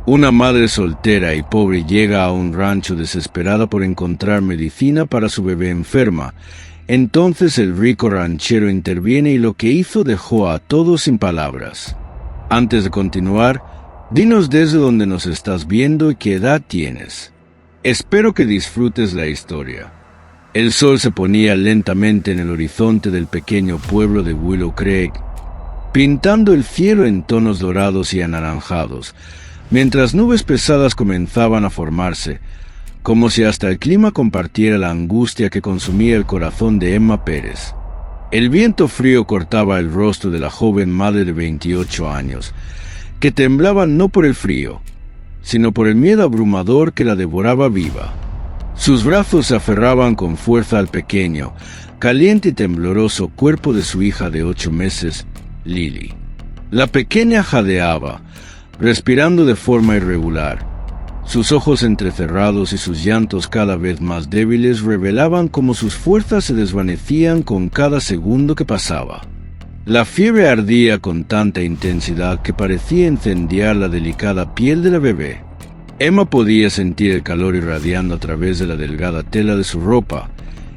Una madre soltera y pobre llega a un rancho desesperada por encontrar medicina para su bebé enferma. Entonces el rico ranchero interviene y lo que hizo dejó a todos sin palabras. Antes de continuar, dinos desde dónde nos estás viendo y qué edad tienes. Espero que disfrutes la historia. El sol se ponía lentamente en el horizonte del pequeño pueblo de Willow Creek, pintando el cielo en tonos dorados y anaranjados, mientras nubes pesadas comenzaban a formarse, como si hasta el clima compartiera la angustia que consumía el corazón de Emma Pérez. El viento frío cortaba el rostro de la joven madre de 28 años, que temblaba no por el frío, sino por el miedo abrumador que la devoraba viva. Sus brazos se aferraban con fuerza al pequeño, caliente y tembloroso cuerpo de su hija de 8 meses, Lily. La pequeña jadeaba, respirando de forma irregular. Sus ojos entrecerrados y sus llantos cada vez más débiles revelaban cómo sus fuerzas se desvanecían con cada segundo que pasaba. La fiebre ardía con tanta intensidad que parecía incendiar la delicada piel de la bebé. Emma podía sentir el calor irradiando a través de la delgada tela de su ropa,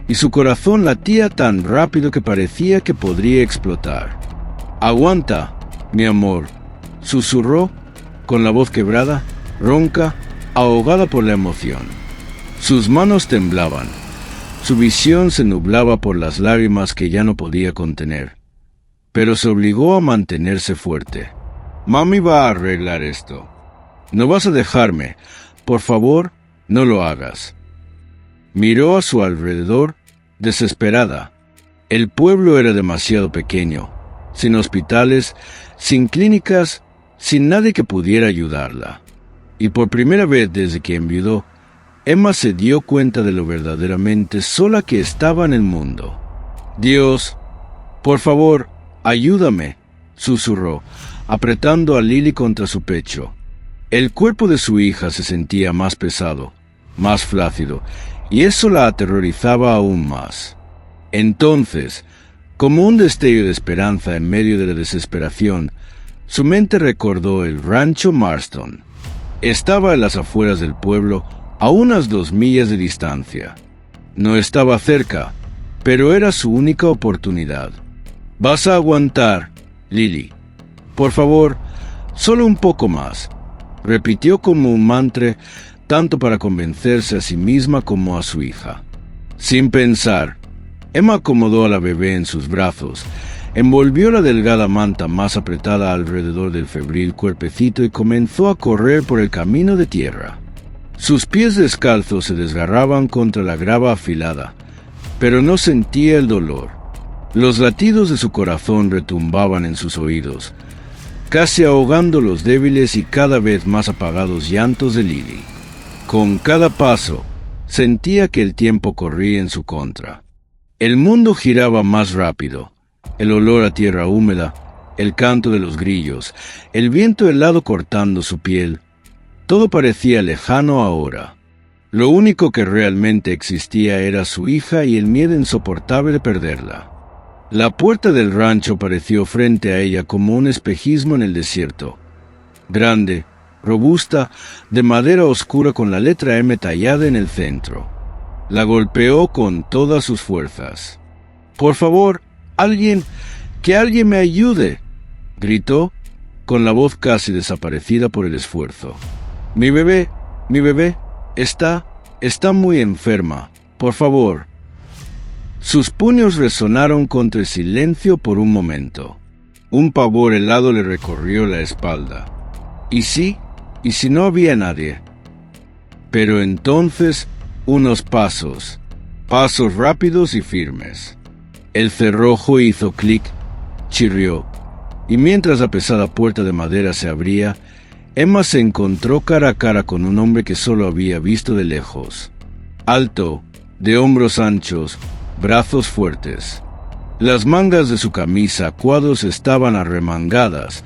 y su corazón latía tan rápido que parecía que podría explotar. «Aguanta, mi amor», susurró, con la voz quebrada, ronca, ahogada por la emoción. Sus manos temblaban. Su visión se nublaba por las lágrimas que ya no podía contener. Pero se obligó a mantenerse fuerte. «Mami va a arreglar esto. No vas a dejarme. Por favor, no lo hagas». Miró a su alrededor, desesperada. El pueblo era demasiado pequeño, sin hospitales, sin clínicas, sin nadie que pudiera ayudarla. Y por primera vez desde que enviudó, Emma se dio cuenta de lo verdaderamente sola que estaba en el mundo. «Dios, por favor, ayúdame», susurró, apretando a Lily contra su pecho. El cuerpo de su hija se sentía más pesado, más flácido, y eso la aterrorizaba aún más. Entonces, como un destello de esperanza en medio de la desesperación, su mente recordó el rancho Marston. Estaba en las afueras del pueblo, a unas 2 millas de distancia. No estaba cerca, pero era su única oportunidad. «Vas a aguantar, Lily. Por favor, solo un poco más», repitió como un mantra, tanto para convencerse a sí misma como a su hija. Sin pensar, Emma acomodó a la bebé en sus brazos, envolvió la delgada manta más apretada alrededor del febril cuerpecito y comenzó a correr por el camino de tierra. Sus pies descalzos se desgarraban contra la grava afilada, pero no sentía el dolor. Los latidos de su corazón retumbaban en sus oídos, casi ahogando los débiles y cada vez más apagados llantos de Lily. Con cada paso, sentía que el tiempo corría en su contra. El mundo giraba más rápido. El olor a tierra húmeda, el canto de los grillos, el viento helado cortando su piel, todo parecía lejano ahora. Lo único que realmente existía era su hija y el miedo insoportable de perderla. La puerta del rancho pareció frente a ella como un espejismo en el desierto. Grande, robusta, de madera oscura con la letra M tallada en el centro. La golpeó con todas sus fuerzas. «Por favor, que alguien me ayude», gritó, con la voz casi desaparecida por el esfuerzo. Mi bebé, está muy enferma, por favor». Sus puños resonaron contra el silencio por un momento. Un pavor helado le recorrió la espalda. ¿Y si no había nadie? Pero entonces, unos pasos rápidos y firmes. El cerrojo hizo clic, chirrió, y mientras la pesada puerta de madera se abría, Emma se encontró cara a cara con un hombre que solo había visto de lejos. Alto, de hombros anchos, brazos fuertes. Las mangas de su camisa a cuadros estaban arremangadas,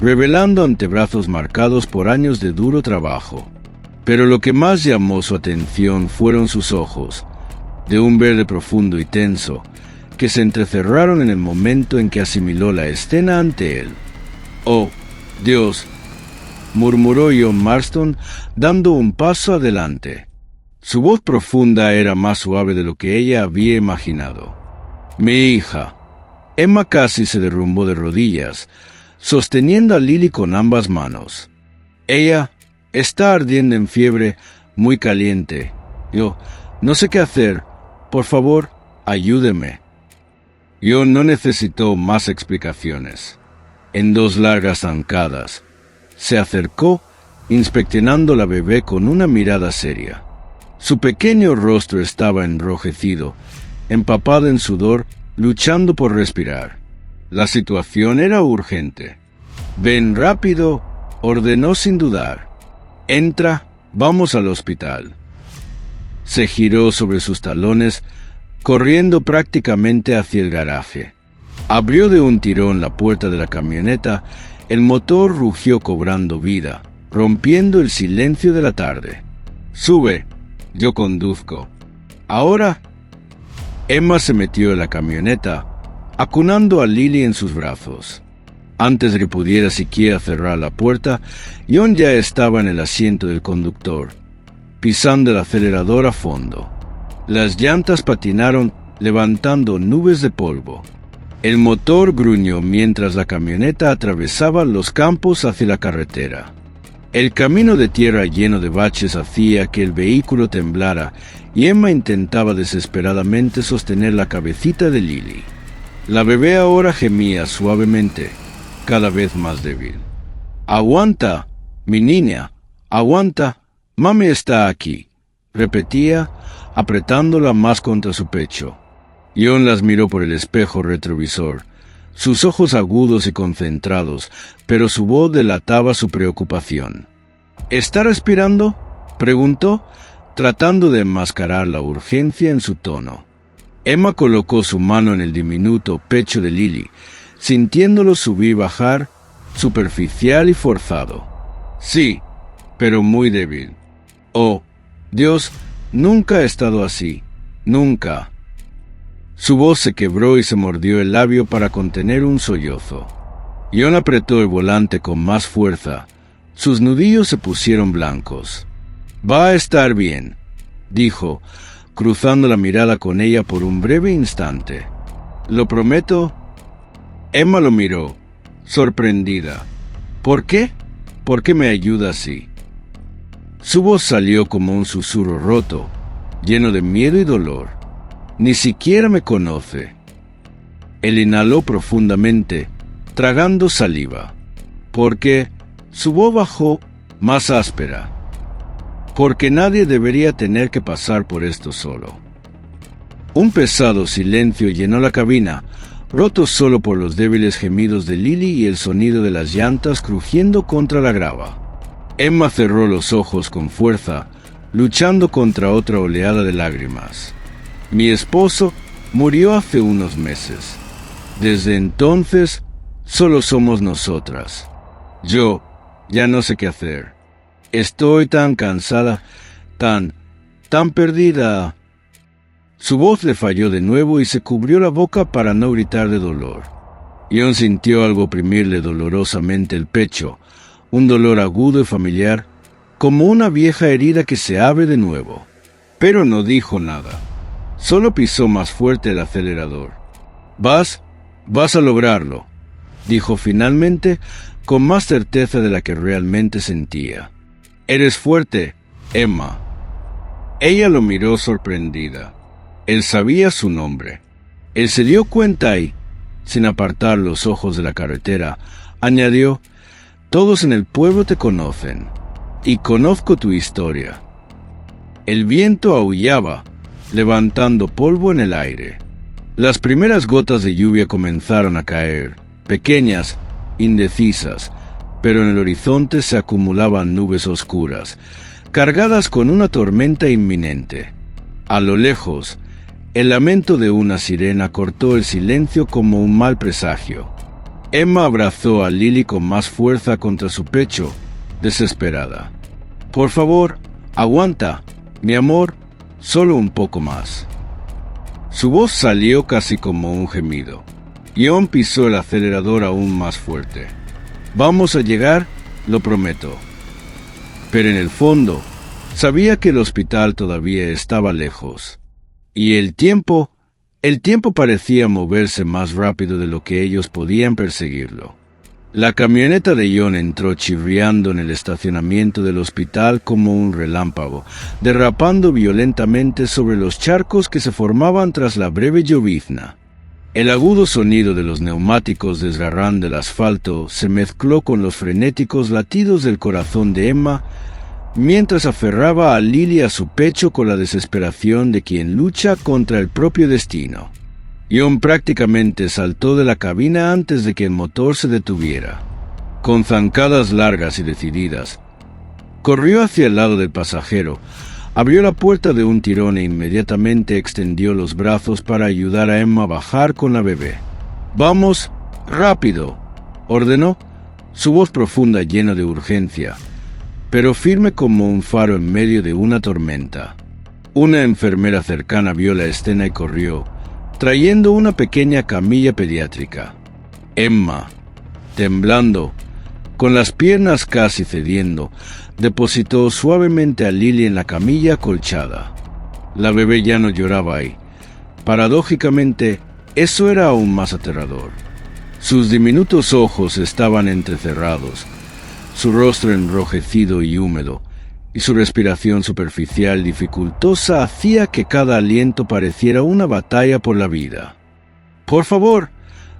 revelando antebrazos marcados por años de duro trabajo. Pero lo que más llamó su atención fueron sus ojos, de un verde profundo y tenso, que se entrecerraron en el momento en que asimiló la escena ante él. «Oh, Dios, murmuró John Marston, dando un paso adelante. Su voz profunda era más suave de lo que ella había imaginado. Mi hija. Emma casi se derrumbó de rodillas, sosteniendo a Lily con ambas manos. Ella está ardiendo en fiebre, muy caliente. Yo no sé qué hacer. Por favor, ayúdeme. John no necesitó más explicaciones. En 2 largas zancadas, se acercó, inspeccionando la bebé con una mirada seria. Su pequeño rostro estaba enrojecido, empapado en sudor, luchando por respirar. La situación era urgente. Ven rápido, ordenó sin dudar. Entra, vamos al hospital. Se giró sobre sus talones, corriendo prácticamente hacia el garaje. Abrió de un tirón la puerta de la camioneta, el motor rugió cobrando vida, rompiendo el silencio de la tarde. Sube, yo conduzco. Ahora, Emma se metió en la camioneta, acunando a Lily en sus brazos. Antes de que pudiera siquiera cerrar la puerta, John ya estaba en el asiento del conductor, pisando el acelerador a fondo. Las llantas patinaron, levantando nubes de polvo. El motor gruñó mientras la camioneta atravesaba los campos hacia la carretera. El camino de tierra lleno de baches hacía que el vehículo temblara y Emma intentaba desesperadamente sostener la cabecita de Lily. La bebé ahora gemía suavemente, cada vez más débil. «Aguanta, mi niña, aguanta, mami está aquí», repetía, apretándola más contra su pecho. John las miró por el espejo retrovisor, sus ojos agudos y concentrados, pero su voz delataba su preocupación. «¿Está respirando?», preguntó, tratando de enmascarar la urgencia en su tono. Emma colocó su mano en el diminuto pecho de Lily, sintiéndolo subir y bajar, superficial y forzado. «Sí, pero muy débil. Oh, Dios, nunca ha estado así, nunca». Su voz se quebró y se mordió el labio para contener un sollozo. John apretó el volante con más fuerza. Sus nudillos se pusieron blancos. «Va a estar bien», dijo, cruzando la mirada con ella por un breve instante. «Lo prometo». Emma lo miró, sorprendida. «¿Por qué? ¿Por qué me ayuda así?». Su voz salió como un susurro roto, lleno de miedo y dolor. «Ni siquiera me conoce». Él inhaló profundamente, tragando saliva. «Porque…» Su voz bajó, más áspera. «Porque nadie debería tener que pasar por esto solo». Un pesado silencio llenó la cabina, roto solo por los débiles gemidos de Lily y el sonido de las llantas crujiendo contra la grava. Emma cerró los ojos con fuerza, luchando contra otra oleada de lágrimas. «Mi esposo murió hace unos meses. Desde entonces, solo somos nosotras. Yo ya no sé qué hacer. Estoy tan cansada, tan perdida». Su voz le falló de nuevo y se cubrió la boca para no gritar de dolor. John sintió algo oprimirle dolorosamente el pecho, un dolor agudo y familiar, como una vieja herida que se abre de nuevo. Pero no dijo nada. Solo pisó más fuerte el acelerador. Vas a lograrlo», dijo finalmente, con más certeza de la que realmente sentía. «Eres fuerte, Emma». Ella lo miró sorprendida. Él sabía su nombre. Él se dio cuenta y, sin apartar los ojos de la carretera, añadió: «Todos en el pueblo te conocen, y conozco tu historia». El viento aullaba, levantando polvo en el aire. Las primeras gotas de lluvia comenzaron a caer, pequeñas, indecisas, pero en el horizonte se acumulaban nubes oscuras, cargadas con una tormenta inminente. A lo lejos, el lamento de una sirena cortó el silencio como un mal presagio. Emma abrazó a Lily con más fuerza contra su pecho, desesperada. «Por favor, aguanta, mi amor, solo un poco más». Su voz salió casi como un gemido. John pisó el acelerador aún más fuerte. «Vamos a llegar, lo prometo. Pero en el fondo, sabía que el hospital todavía estaba lejos. Y el tiempo parecía moverse más rápido de lo que ellos podían perseguirlo. La camioneta de John entró chirriando en el estacionamiento del hospital como un relámpago, derrapando violentamente sobre los charcos que se formaban tras la breve llovizna. El agudo sonido de los neumáticos desgarrando el asfalto se mezcló con los frenéticos latidos del corazón de Emma, mientras aferraba a Lily a su pecho con la desesperación de quien lucha contra el propio destino. John prácticamente saltó de la cabina antes de que el motor se detuviera. Con zancadas largas y decididas, corrió hacia el lado del pasajero, abrió la puerta de un tirón e inmediatamente extendió los brazos para ayudar a Emma a bajar con la bebé. «¡Vamos, rápido!», ordenó, su voz profunda llena de urgencia, pero firme como un faro en medio de una tormenta. Una enfermera cercana vio la escena y corrió, trayendo una pequeña camilla pediátrica. Emma, temblando, con las piernas casi cediendo, depositó suavemente a Lily en la camilla acolchada. La bebé ya no lloraba y, paradójicamente, eso era aún más aterrador. Sus diminutos ojos estaban entrecerrados, su rostro enrojecido y húmedo, y su respiración superficial dificultosa hacía que cada aliento pareciera una batalla por la vida. «¡Por favor!»,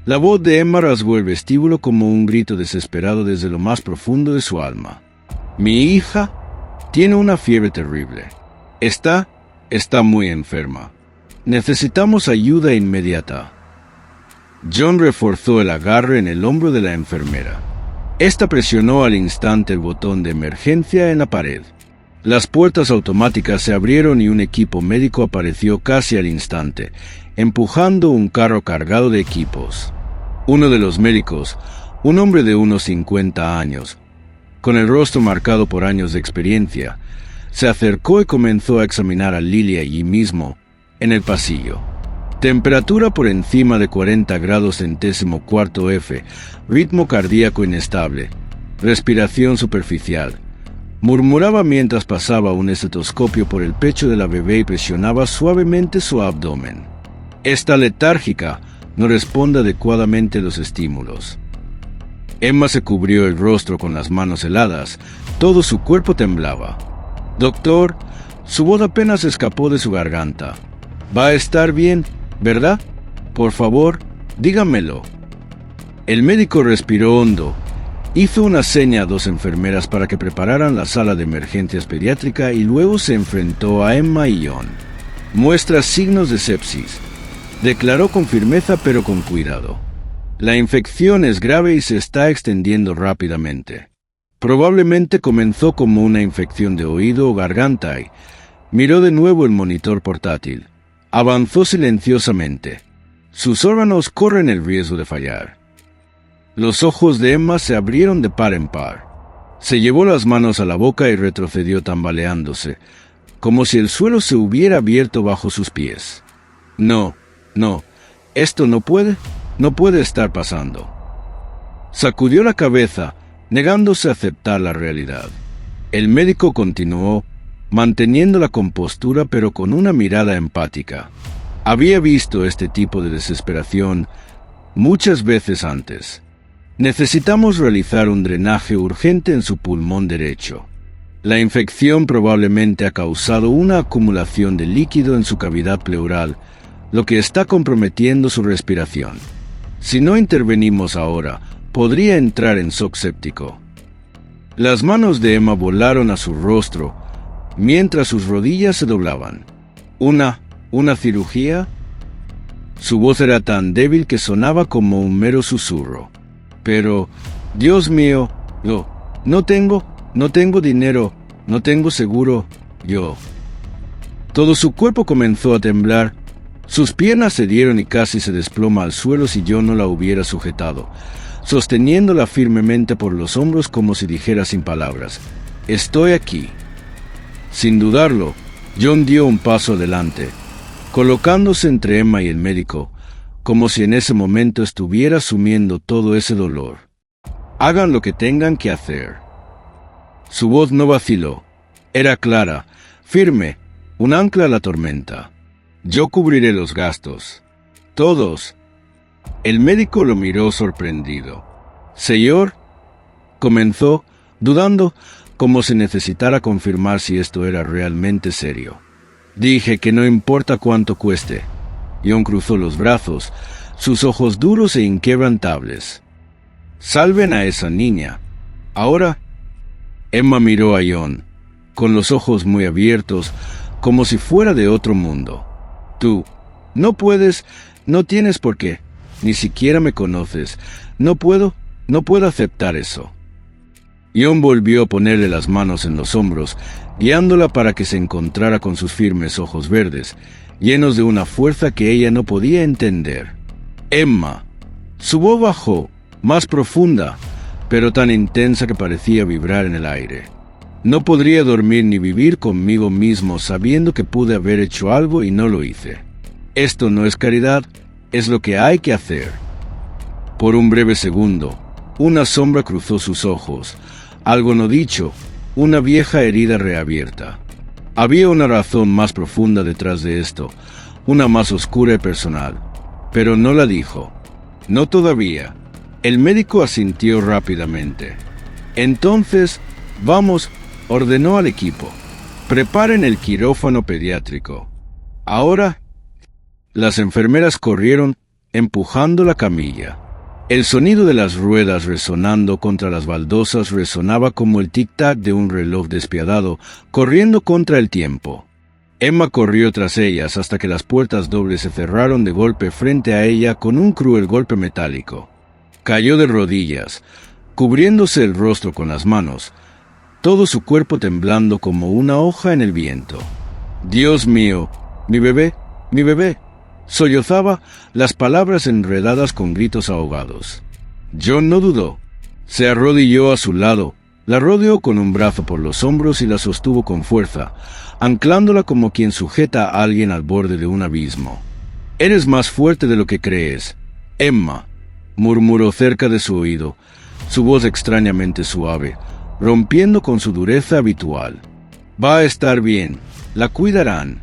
la voz de Emma rasgó el vestíbulo como un grito desesperado desde lo más profundo de su alma. «Mi hija tiene una fiebre terrible. Está muy enferma. Necesitamos ayuda inmediata». John reforzó el agarre en el hombro de la enfermera. Esta presionó al instante el botón de emergencia en la pared. Las puertas automáticas se abrieron y un equipo médico apareció casi al instante, empujando un carro cargado de equipos. Uno de los médicos, un hombre de unos 50 años, con el rostro marcado por años de experiencia, se acercó y comenzó a examinar a Lily allí mismo, en el pasillo. Temperatura por encima de 40 grados centésimo cuarto F, ritmo cardíaco inestable, respiración superficial. Murmuraba mientras pasaba un estetoscopio por el pecho de la bebé y presionaba suavemente su abdomen. Está letárgica, no responde adecuadamente a los estímulos. Emma se cubrió el rostro con las manos heladas, todo su cuerpo temblaba. «Doctor», su voz apenas escapó de su garganta. «Va a estar bien, ¿verdad? Por favor, dígamelo». El médico respiró hondo. Hizo una seña a dos enfermeras para que prepararan la sala de emergencias pediátrica y luego se enfrentó a Emma y John. «Muestra signos de sepsis», declaró con firmeza pero con cuidado. «La infección es grave y se está extendiendo rápidamente. Probablemente comenzó como una infección de oído o garganta y...». Miró de nuevo el monitor portátil. Avanzó silenciosamente. «Sus órganos corren el riesgo de fallar». Los ojos de Emma se abrieron de par en par. Se llevó las manos a la boca y retrocedió tambaleándose, como si el suelo se hubiera abierto bajo sus pies. No, esto no puede estar pasando». Sacudió la cabeza, negándose a aceptar la realidad. El médico continuó, manteniendo la compostura pero con una mirada empática. Había visto este tipo de desesperación muchas veces antes. «Necesitamos realizar un drenaje urgente en su pulmón derecho. La infección probablemente ha causado una acumulación de líquido en su cavidad pleural, lo que está comprometiendo su respiración. Si no intervenimos ahora, podría entrar en shock séptico». Las manos de Emma volaron a su rostro, mientras sus rodillas se doblaban. ¿Una cirugía? Su voz era tan débil que sonaba como un mero susurro. «Pero, Dios mío, no tengo dinero, no tengo seguro, yo». Todo su cuerpo comenzó a temblar. Sus piernas cedieron y casi se desploma al suelo si yo no la hubiera sujetado, sosteniéndola firmemente por los hombros como si dijera sin palabras: «Estoy aquí». Sin dudarlo, John dio un paso adelante, colocándose entre Emma y el médico, como si en ese momento estuviera asumiendo todo ese dolor. «Hagan lo que tengan que hacer», Su voz no vaciló. Era clara, firme, un ancla a la tormenta. Yo cubriré los gastos. Todos. El médico lo miró sorprendido. Señor, comenzó, dudando, como si necesitara confirmar si esto era realmente serio. Dije que no importa cuánto cueste. John cruzó los brazos, sus ojos duros e inquebrantables. Salven a esa niña. Ahora. Emma miró a John, con los ojos muy abiertos, como si fuera de otro mundo. Tú, no puedes, no tienes por qué, ni siquiera me conoces. No puedo aceptar eso. John volvió a ponerle las manos en los hombros, guiándola para que se encontrara con sus firmes ojos verdes, llenos de una fuerza que ella no podía entender. Emma. Su voz bajó, más profunda, pero tan intensa que parecía vibrar en el aire. No podría dormir ni vivir conmigo mismo sabiendo que pude haber hecho algo y no lo hice. Esto no es caridad, es lo que hay que hacer. Por un breve segundo, una sombra cruzó sus ojos, algo no dicho, una vieja herida reabierta. Había una razón más profunda detrás de esto, una más oscura y personal, pero no la dijo. No todavía. El médico asintió rápidamente. Entonces, vamos, ordenó al equipo. Preparen el quirófano pediátrico. Ahora, las enfermeras corrieron, empujando la camilla. El sonido de las ruedas resonando contra las baldosas resonaba como el tic-tac de un reloj despiadado, corriendo contra el tiempo. Emma corrió tras ellas hasta que las puertas dobles se cerraron de golpe frente a ella con un cruel golpe metálico. Cayó de rodillas, cubriéndose el rostro con las manos, todo su cuerpo temblando como una hoja en el viento. «Dios mío, mi bebé, mi bebé», sollozaba, las palabras enredadas con gritos ahogados. John no dudó. Se arrodilló a su lado, la rodeó con un brazo por los hombros y la sostuvo con fuerza, anclándola como quien sujeta a alguien al borde de un abismo. «Eres más fuerte de lo que crees, Emma», murmuró cerca de su oído, su voz extrañamente suave, rompiendo con su dureza habitual. «Va a estar bien, la cuidarán».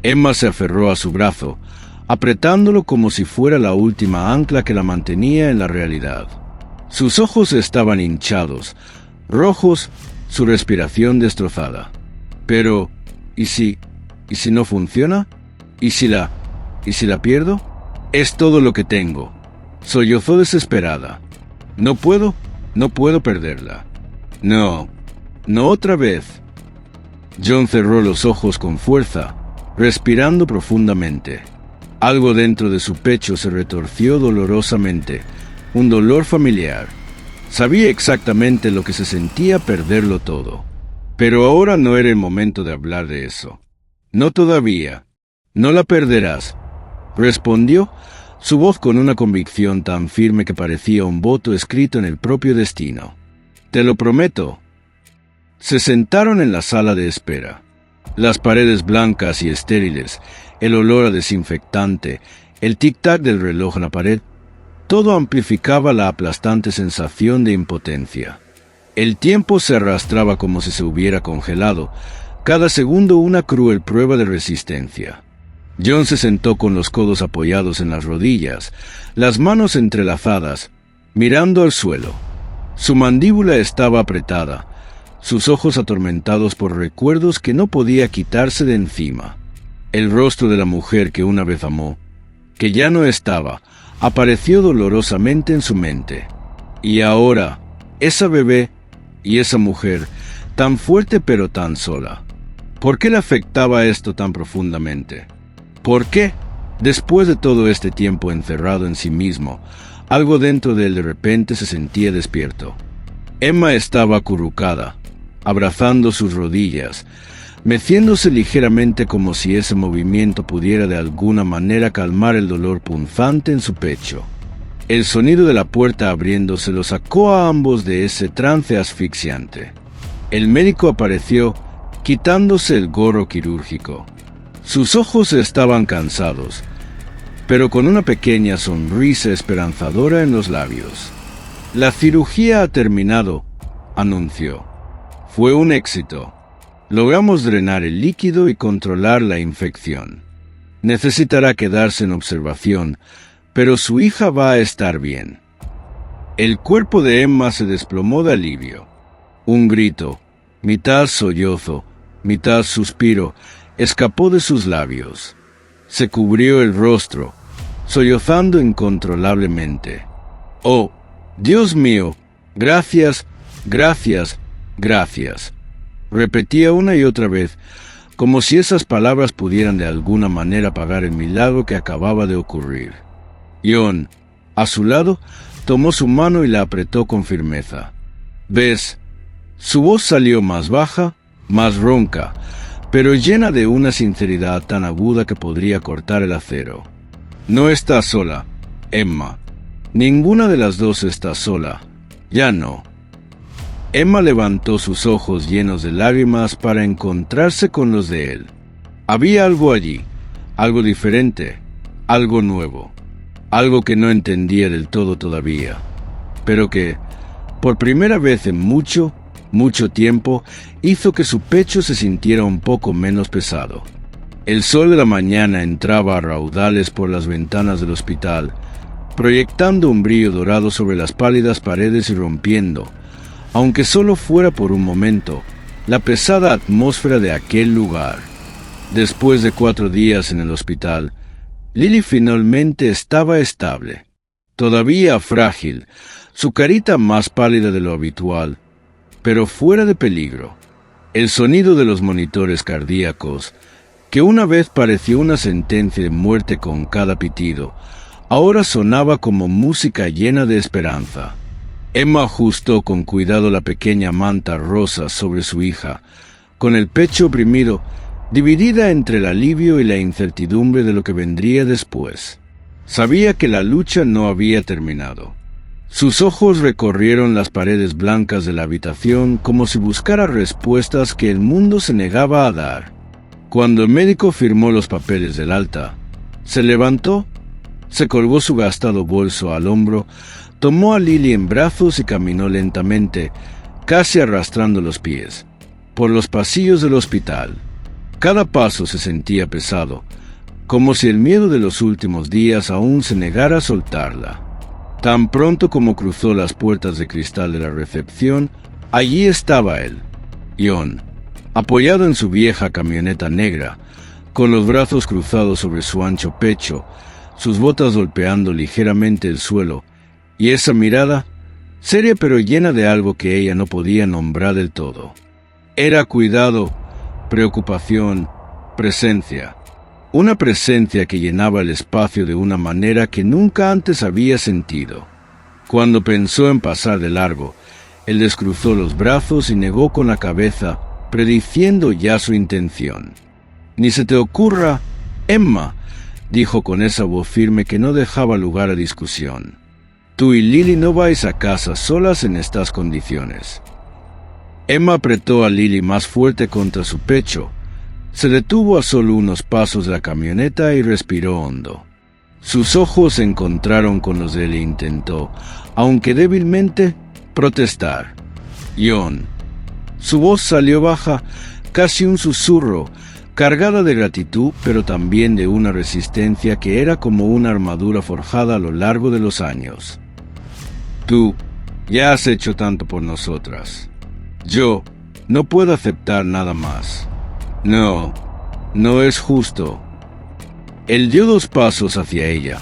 Emma se aferró a su brazo, apretándolo como si fuera la última ancla que la mantenía en la realidad. Sus ojos estaban hinchados, rojos, su respiración destrozada. Pero, ¿y si no funciona? ¿Y si la pierdo? Es todo lo que tengo. Sollozó desesperada. No puedo perderla. No otra vez. John cerró los ojos con fuerza, respirando profundamente. Algo dentro de su pecho se retorció dolorosamente, un dolor familiar. Sabía exactamente lo que se sentía perderlo todo. Pero ahora no era el momento de hablar de eso. No todavía. No la perderás, respondió, su voz con una convicción tan firme que parecía un voto escrito en el propio destino. Te lo prometo. Se sentaron en la sala de espera. Las paredes blancas y estériles, el olor a desinfectante, el tic-tac del reloj en la pared, todo amplificaba la aplastante sensación de impotencia. El tiempo se arrastraba como si se hubiera congelado, cada segundo una cruel prueba de resistencia. John se sentó con los codos apoyados en las rodillas, las manos entrelazadas, mirando al suelo. Su mandíbula estaba apretada, sus ojos atormentados por recuerdos que no podía quitarse de encima. El rostro de la mujer que una vez amó, que ya no estaba, apareció dolorosamente en su mente. Y ahora, esa bebé y esa mujer, tan fuerte pero tan sola. ¿Por qué le afectaba esto tan profundamente? ¿Por qué, después de todo este tiempo encerrado en sí mismo, algo dentro de él de repente se sentía despierto? Emma estaba acurrucada, abrazando sus rodillas, meciéndose ligeramente como si ese movimiento pudiera de alguna manera calmar el dolor punzante en su pecho. El sonido de la puerta abriéndose lo sacó a ambos de ese trance asfixiante. El médico apareció, quitándose el gorro quirúrgico. Sus ojos estaban cansados, pero con una pequeña sonrisa esperanzadora en los labios. «La cirugía ha terminado», anunció. Fue un éxito. Logramos drenar el líquido y controlar la infección. Necesitará quedarse en observación, pero su hija va a estar bien. El cuerpo de Emma se desplomó de alivio. Un grito, mitad sollozo, mitad suspiro, escapó de sus labios. Se cubrió el rostro, sollozando incontrolablemente. «Oh, Dios mío, gracias, gracias, gracias», repetía una y otra vez, como si esas palabras pudieran de alguna manera pagar el milagro que acababa de ocurrir. John, a su lado, tomó su mano y la apretó con firmeza. «¿Ves?» Su voz salió más baja, más ronca, pero llena de una sinceridad tan aguda que podría cortar el acero. «No estás sola, Emma. Ninguna de las dos está sola. Ya no». Emma levantó sus ojos llenos de lágrimas para encontrarse con los de él. Había algo allí, algo diferente, algo nuevo, algo que no entendía del todo todavía, pero que, por primera vez en mucho tiempo, hizo que su pecho se sintiera un poco menos pesado. El sol de la mañana entraba a raudales por las ventanas del hospital, proyectando un brillo dorado sobre las pálidas paredes y rompiendo, aunque solo fuera por un momento, la pesada atmósfera de aquel lugar. Después de 4 días en el hospital, Lily finalmente estaba estable. Todavía frágil, su carita más pálida de lo habitual, pero fuera de peligro. El sonido de los monitores cardíacos, que una vez pareció una sentencia de muerte con cada pitido, ahora sonaba como música llena de esperanza. Emma ajustó con cuidado la pequeña manta rosa sobre su hija, con el pecho oprimido, dividida entre el alivio y la incertidumbre de lo que vendría después. Sabía que la lucha no había terminado. Sus ojos recorrieron las paredes blancas de la habitación como si buscara respuestas que el mundo se negaba a dar. Cuando el médico firmó los papeles del alta, se levantó, se colgó su gastado bolso al hombro, tomó a Lily en brazos y caminó lentamente, casi arrastrando los pies, por los pasillos del hospital. Cada paso se sentía pesado, como si el miedo de los últimos días aún se negara a soltarla. Tan pronto como cruzó las puertas de cristal de la recepción, allí estaba él, John, apoyado en su vieja camioneta negra, con los brazos cruzados sobre su ancho pecho, sus botas golpeando ligeramente el suelo, y esa mirada, seria pero llena de algo que ella no podía nombrar del todo. Era cuidado, preocupación, presencia. Una presencia que llenaba el espacio de una manera que nunca antes había sentido. Cuando pensó en pasar de largo, él descruzó los brazos y negó con la cabeza, prediciendo ya su intención. «Ni se te ocurra, Emma», dijo con esa voz firme que no dejaba lugar a discusión. «Tú y Lily no vais a casa solas en estas condiciones». Emma apretó a Lily más fuerte contra su pecho. Se detuvo a solo unos pasos de la camioneta y respiró hondo. Sus ojos se encontraron con los de él e intentó, aunque débilmente, protestar. «John». Su voz salió baja, casi un susurro, cargada de gratitud, pero también de una resistencia que era como una armadura forjada a lo largo de los años. «Tú ya has hecho tanto por nosotras. Yo no puedo aceptar nada más. No, no es justo». Él dio 2 pasos hacia ella,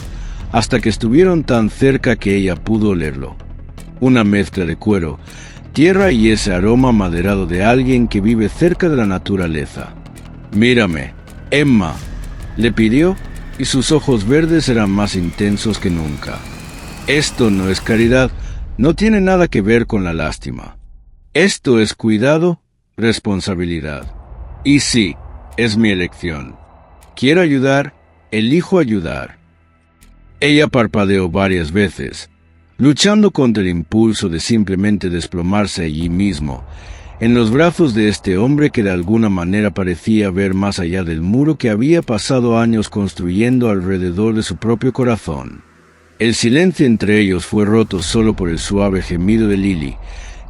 hasta que estuvieron tan cerca que ella pudo olerlo. Una mezcla de cuero, tierra y ese aroma maderado de alguien que vive cerca de la naturaleza. «Mírame, Emma», le pidió, y sus ojos verdes eran más intensos que nunca. «Esto no es caridad, no tiene nada que ver con la lástima. Esto es cuidado, responsabilidad. Y sí, es mi elección. Quiero ayudar, elijo ayudar». Ella parpadeó varias veces, luchando contra el impulso de simplemente desplomarse allí mismo, en los brazos de este hombre que de alguna manera parecía ver más allá del muro que había pasado años construyendo alrededor de su propio corazón. El silencio entre ellos fue roto solo por el suave gemido de Lily,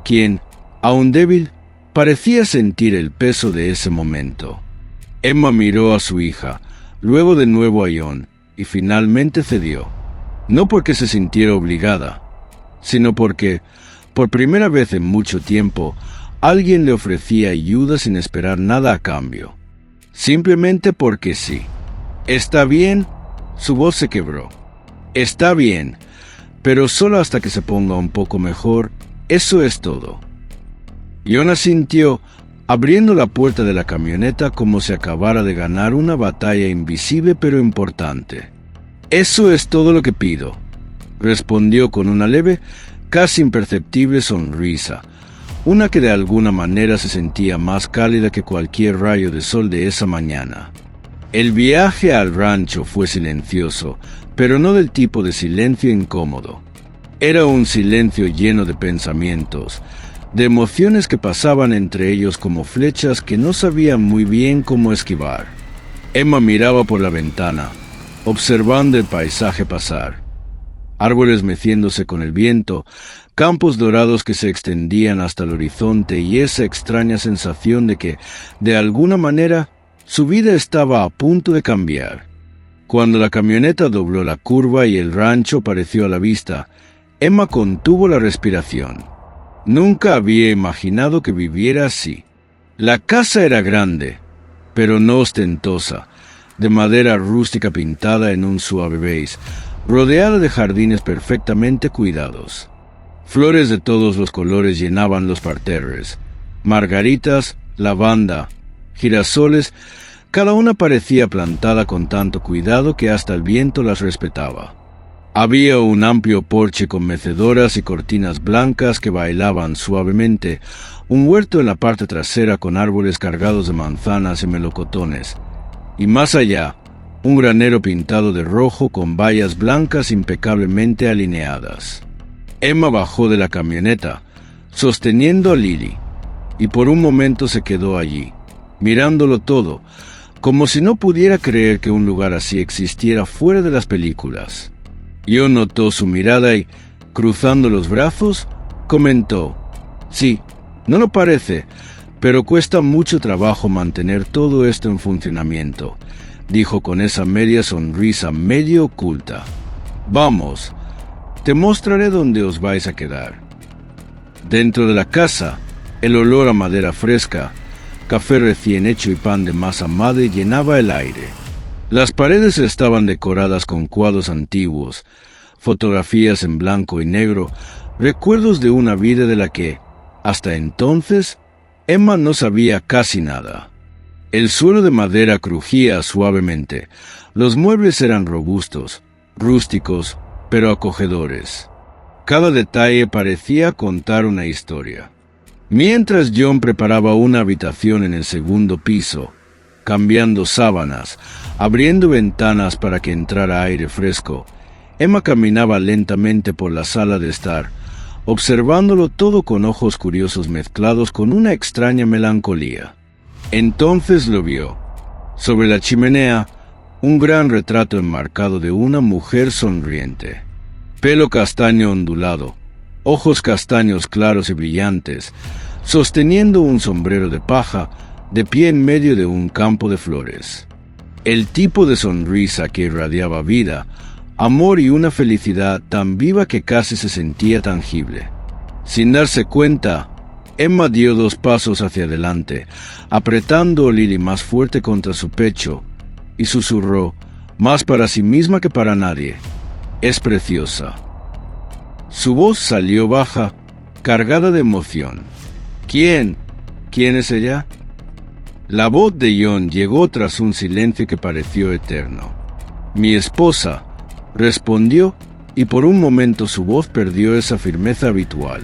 quien, aún débil, Parecía sentir el peso de ese momento. Emma miró a su hija, luego de nuevo a Jon, y finalmente cedió. No porque se sintiera obligada, sino porque, por primera vez en mucho tiempo, alguien le ofrecía ayuda sin esperar nada a cambio. Simplemente porque sí. «¿Está bien?» Su voz se quebró. «Está bien, pero solo hasta que se ponga un poco mejor. Eso es todo». Jon asintió, abriendo la puerta de la camioneta como si acabara de ganar una batalla invisible pero importante. «Eso es todo lo que pido», respondió con una leve, casi imperceptible sonrisa, una que de alguna manera se sentía más cálida que cualquier rayo de sol de esa mañana. El viaje al rancho fue silencioso, pero no del tipo de silencio incómodo. Era un silencio lleno de pensamientos, de emociones que pasaban entre ellos como flechas que no sabían muy bien cómo esquivar. Emma miraba por la ventana, observando el paisaje pasar. Árboles meciéndose con el viento, campos dorados que se extendían hasta el horizonte y esa extraña sensación de que, de alguna manera, su vida estaba a punto de cambiar. Cuando la camioneta dobló la curva y el rancho apareció a la vista, Emma contuvo la respiración. Nunca había imaginado que viviera así. La casa era grande, pero no ostentosa, de madera rústica pintada en un suave beige, rodeada de jardines perfectamente cuidados. Flores de todos los colores llenaban los parterres. Margaritas, lavanda, girasoles, cada una parecía plantada con tanto cuidado que hasta el viento las respetaba. Había un amplio porche con mecedoras y cortinas blancas que bailaban suavemente, un huerto en la parte trasera con árboles cargados de manzanas y melocotones, y más allá, un granero pintado de rojo con vallas blancas impecablemente alineadas. Emma bajó de la camioneta, sosteniendo a Lily, y por un momento se quedó allí, mirándolo todo, como si no pudiera creer que un lugar así existiera fuera de las películas. Jon notó su mirada y, cruzando los brazos, comentó: «Sí, no lo parece, pero cuesta mucho trabajo mantener todo esto en funcionamiento», dijo con esa media sonrisa medio oculta. «Vamos, te mostraré dónde os vais a quedar». Dentro de la casa, el olor a madera fresca, café recién hecho y pan de masa madre llenaba el aire. Las paredes estaban decoradas con cuadros antiguos, fotografías en blanco y negro, recuerdos de una vida de la que, hasta entonces, Emma no sabía casi nada. El suelo de madera crujía suavemente, los muebles eran robustos, rústicos, pero acogedores. Cada detalle parecía contar una historia. Mientras Jon preparaba una habitación en el segundo piso, cambiando sábanas, abriendo ventanas para que entrara aire fresco, Emma caminaba lentamente por la sala de estar, observándolo todo con ojos curiosos mezclados con una extraña melancolía. Entonces lo vio. Sobre la chimenea, un gran retrato enmarcado de una mujer sonriente. Pelo castaño ondulado, ojos castaños claros y brillantes, sosteniendo un sombrero de paja, de pie en medio de un campo de flores. El tipo de sonrisa que irradiaba vida, amor y una felicidad tan viva que casi se sentía tangible. Sin darse cuenta, Emma dio 2 pasos hacia adelante, apretando a Lily más fuerte contra su pecho, y susurró, más para sí misma que para nadie: «Es preciosa». Su voz salió baja, cargada de emoción. «¿Quién? ¿Quién es ella?». La voz de Jon llegó tras un silencio que pareció eterno. «Mi esposa», respondió, y por un momento su voz perdió esa firmeza habitual.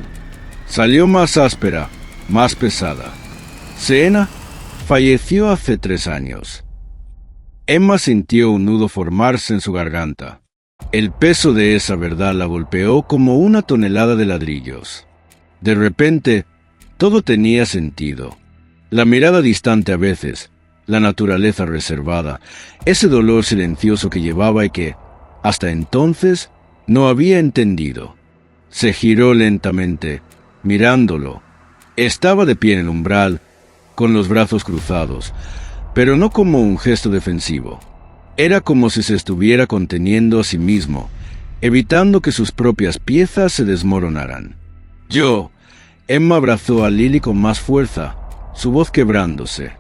Salió más áspera, más pesada. «Seena falleció hace 3 años». Emma sintió un nudo formarse en su garganta. El peso de esa verdad la golpeó como una tonelada de ladrillos. De repente, todo tenía sentido. La mirada distante a veces, la naturaleza reservada, ese dolor silencioso que llevaba y que, hasta entonces, no había entendido. Se giró lentamente, mirándolo, Estaba de pie en el umbral, con los brazos cruzados, pero no como un gesto defensivo. Era como si se estuviera conteniendo a sí mismo, evitando que sus propias piezas se desmoronaran. «Yo». Emma abrazó a Lily con más fuerza, su voz quebrándose.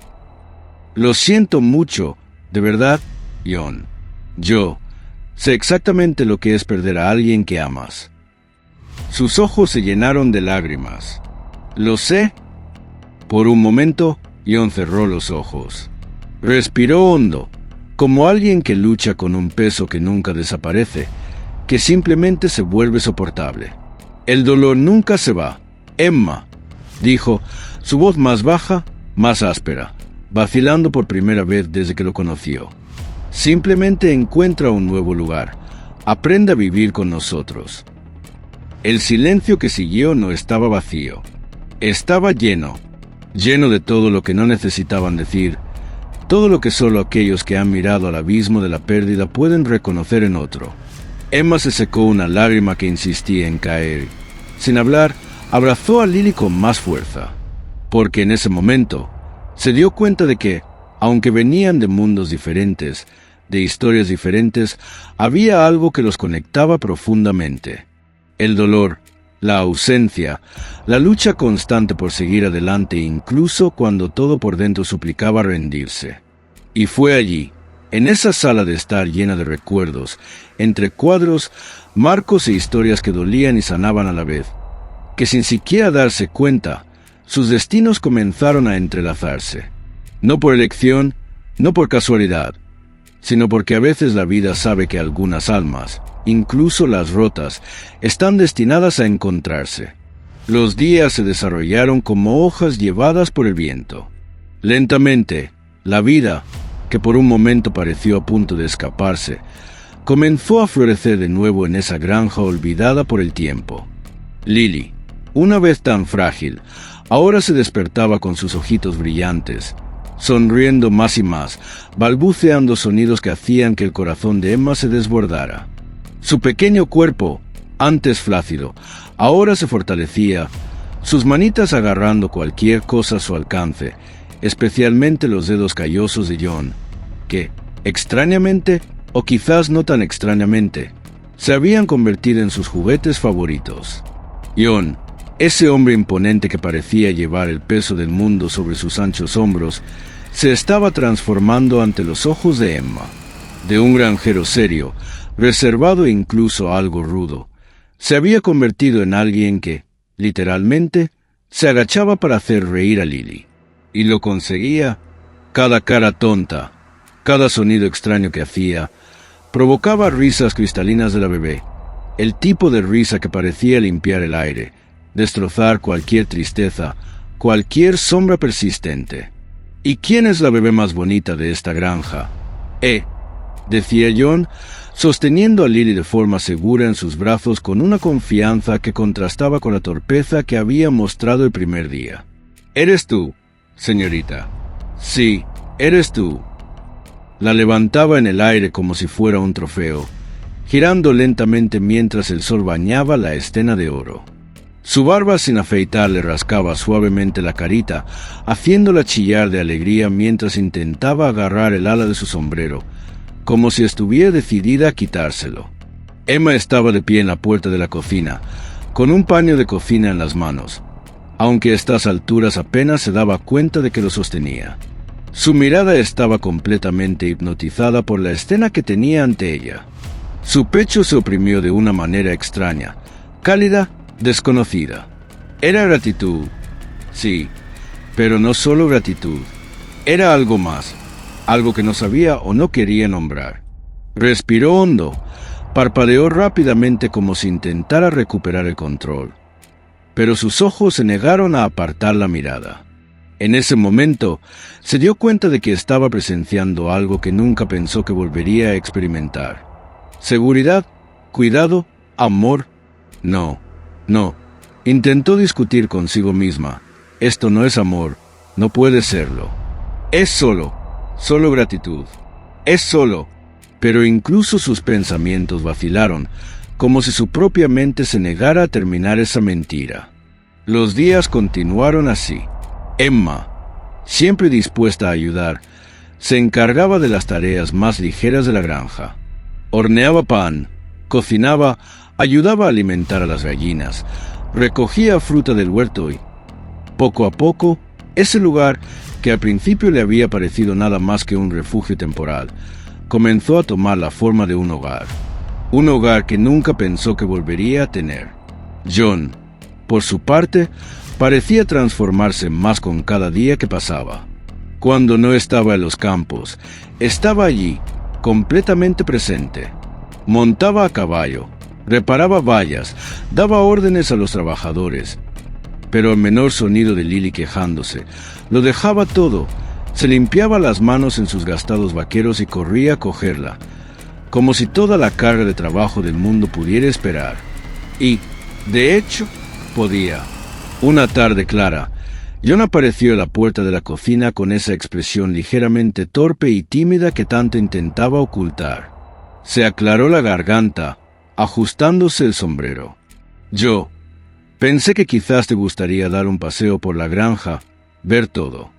«Lo siento mucho, de verdad, Jon. Yo sé exactamente lo que es perder a alguien que amas». Sus ojos se llenaron de lágrimas. «¿Lo sé?» Por un momento, Jon cerró los ojos. Respiró hondo, como alguien que lucha con un peso que nunca desaparece, que simplemente se vuelve soportable. «El dolor nunca se va, Emma», dijo, su voz más baja, más áspera, vacilando por primera vez desde que lo conoció. «Simplemente encuentra un nuevo lugar. Aprende a vivir con nosotros». El silencio que siguió no estaba vacío. Estaba lleno de todo lo que no necesitaban decir, todo lo que solo aquellos que han mirado al abismo de la pérdida pueden reconocer en otro. Emma se secó una lágrima que insistía en caer. Sin hablar, abrazó a Lily con más fuerza, porque en ese momento se dio cuenta de que, aunque venían de mundos diferentes, de historias diferentes, había algo que los conectaba profundamente. El dolor, la ausencia, la lucha constante por seguir adelante incluso cuando todo por dentro suplicaba rendirse. Y fue allí, en esa sala de estar llena de recuerdos, entre cuadros, marcos e historias que dolían y sanaban a la vez, que sin siquiera darse cuenta, sus destinos comenzaron a entrelazarse. No por elección, no por casualidad, sino porque a veces la vida sabe que algunas almas, incluso las rotas, están destinadas a encontrarse. Los días se desarrollaron como hojas llevadas por el viento. Lentamente, la vida, que por un momento pareció a punto de escaparse, comenzó a florecer de nuevo en esa granja olvidada por el tiempo. Lily, una vez tan frágil, ahora se despertaba con sus ojitos brillantes, sonriendo más y más, balbuceando sonidos que hacían que el corazón de Emma se desbordara. Su pequeño cuerpo, antes flácido, ahora se fortalecía, sus manitas agarrando cualquier cosa a su alcance, especialmente los dedos callosos de Jon, que, extrañamente, o quizás no tan extrañamente, se habían convertido en sus juguetes favoritos. Jon, ese hombre imponente que parecía llevar el peso del mundo sobre sus anchos hombros, se estaba transformando ante los ojos de Emma. De un granjero serio, reservado e incluso algo rudo, se había convertido en alguien que, literalmente, se agachaba para hacer reír a Lily. Y lo conseguía. Cada cara tonta, cada sonido extraño que hacía, provocaba risas cristalinas de la bebé, el tipo de risa que parecía limpiar el aire, destrozar cualquier tristeza, cualquier sombra persistente. ¿Y quién es la bebé más bonita de esta granja? Decía Jon, sosteniendo a Lily de forma segura en sus brazos con una confianza que contrastaba con la torpeza que había mostrado el primer día. «Eres tú, señorita. Sí, eres tú». La levantaba en el aire como si fuera un trofeo, girando lentamente mientras el sol bañaba la escena de oro. Su barba sin afeitar le rascaba suavemente la carita, haciéndola chillar de alegría mientras intentaba agarrar el ala de su sombrero, como si estuviera decidida a quitárselo. Emma estaba de pie en la puerta de la cocina, con un paño de cocina en las manos, aunque a estas alturas apenas se daba cuenta de que lo sostenía. Su mirada estaba completamente hipnotizada por la escena que tenía ante ella. Su pecho se oprimió de una manera extraña, cálida, desconocida. Era gratitud, sí, pero no solo gratitud. Era algo más, algo que no sabía o no quería nombrar. Respiró hondo, parpadeó rápidamente como si intentara recuperar el control, pero sus ojos se negaron a apartar la mirada. En ese momento, se dio cuenta de que estaba presenciando algo que nunca pensó que volvería a experimentar. Seguridad, cuidado, amor. No. Intentó discutir consigo misma. Esto no es amor, no puede serlo. Es solo gratitud. Es solo. Pero incluso sus pensamientos vacilaron, como si su propia mente se negara a terminar esa mentira. Los días continuaron así. Emma, siempre dispuesta a ayudar, se encargaba de las tareas más ligeras de la granja. Horneaba pan, cocinaba, ayudaba a alimentar a las gallinas, recogía fruta del huerto y, poco a poco, ese lugar, que al principio le había parecido nada más que un refugio temporal, comenzó a tomar la forma de un hogar que nunca pensó que volvería a tener. John, por su parte, parecía transformarse más con cada día que pasaba. Cuando no estaba en los campos, estaba allí, completamente presente. Montaba a caballo, reparaba vallas, daba órdenes a los trabajadores. Pero al menor sonido de Lily quejándose, lo dejaba todo, se limpiaba las manos en sus gastados vaqueros y corría a cogerla, como si toda la carga de trabajo del mundo pudiera esperar. Y, de hecho, podía. Una tarde clara, John apareció a la puerta de la cocina con esa expresión ligeramente torpe y tímida que tanto intentaba ocultar. Se aclaró la garganta, ajustándose el sombrero. Yo pensé que quizás te gustaría dar un paseo por la granja, ver todo.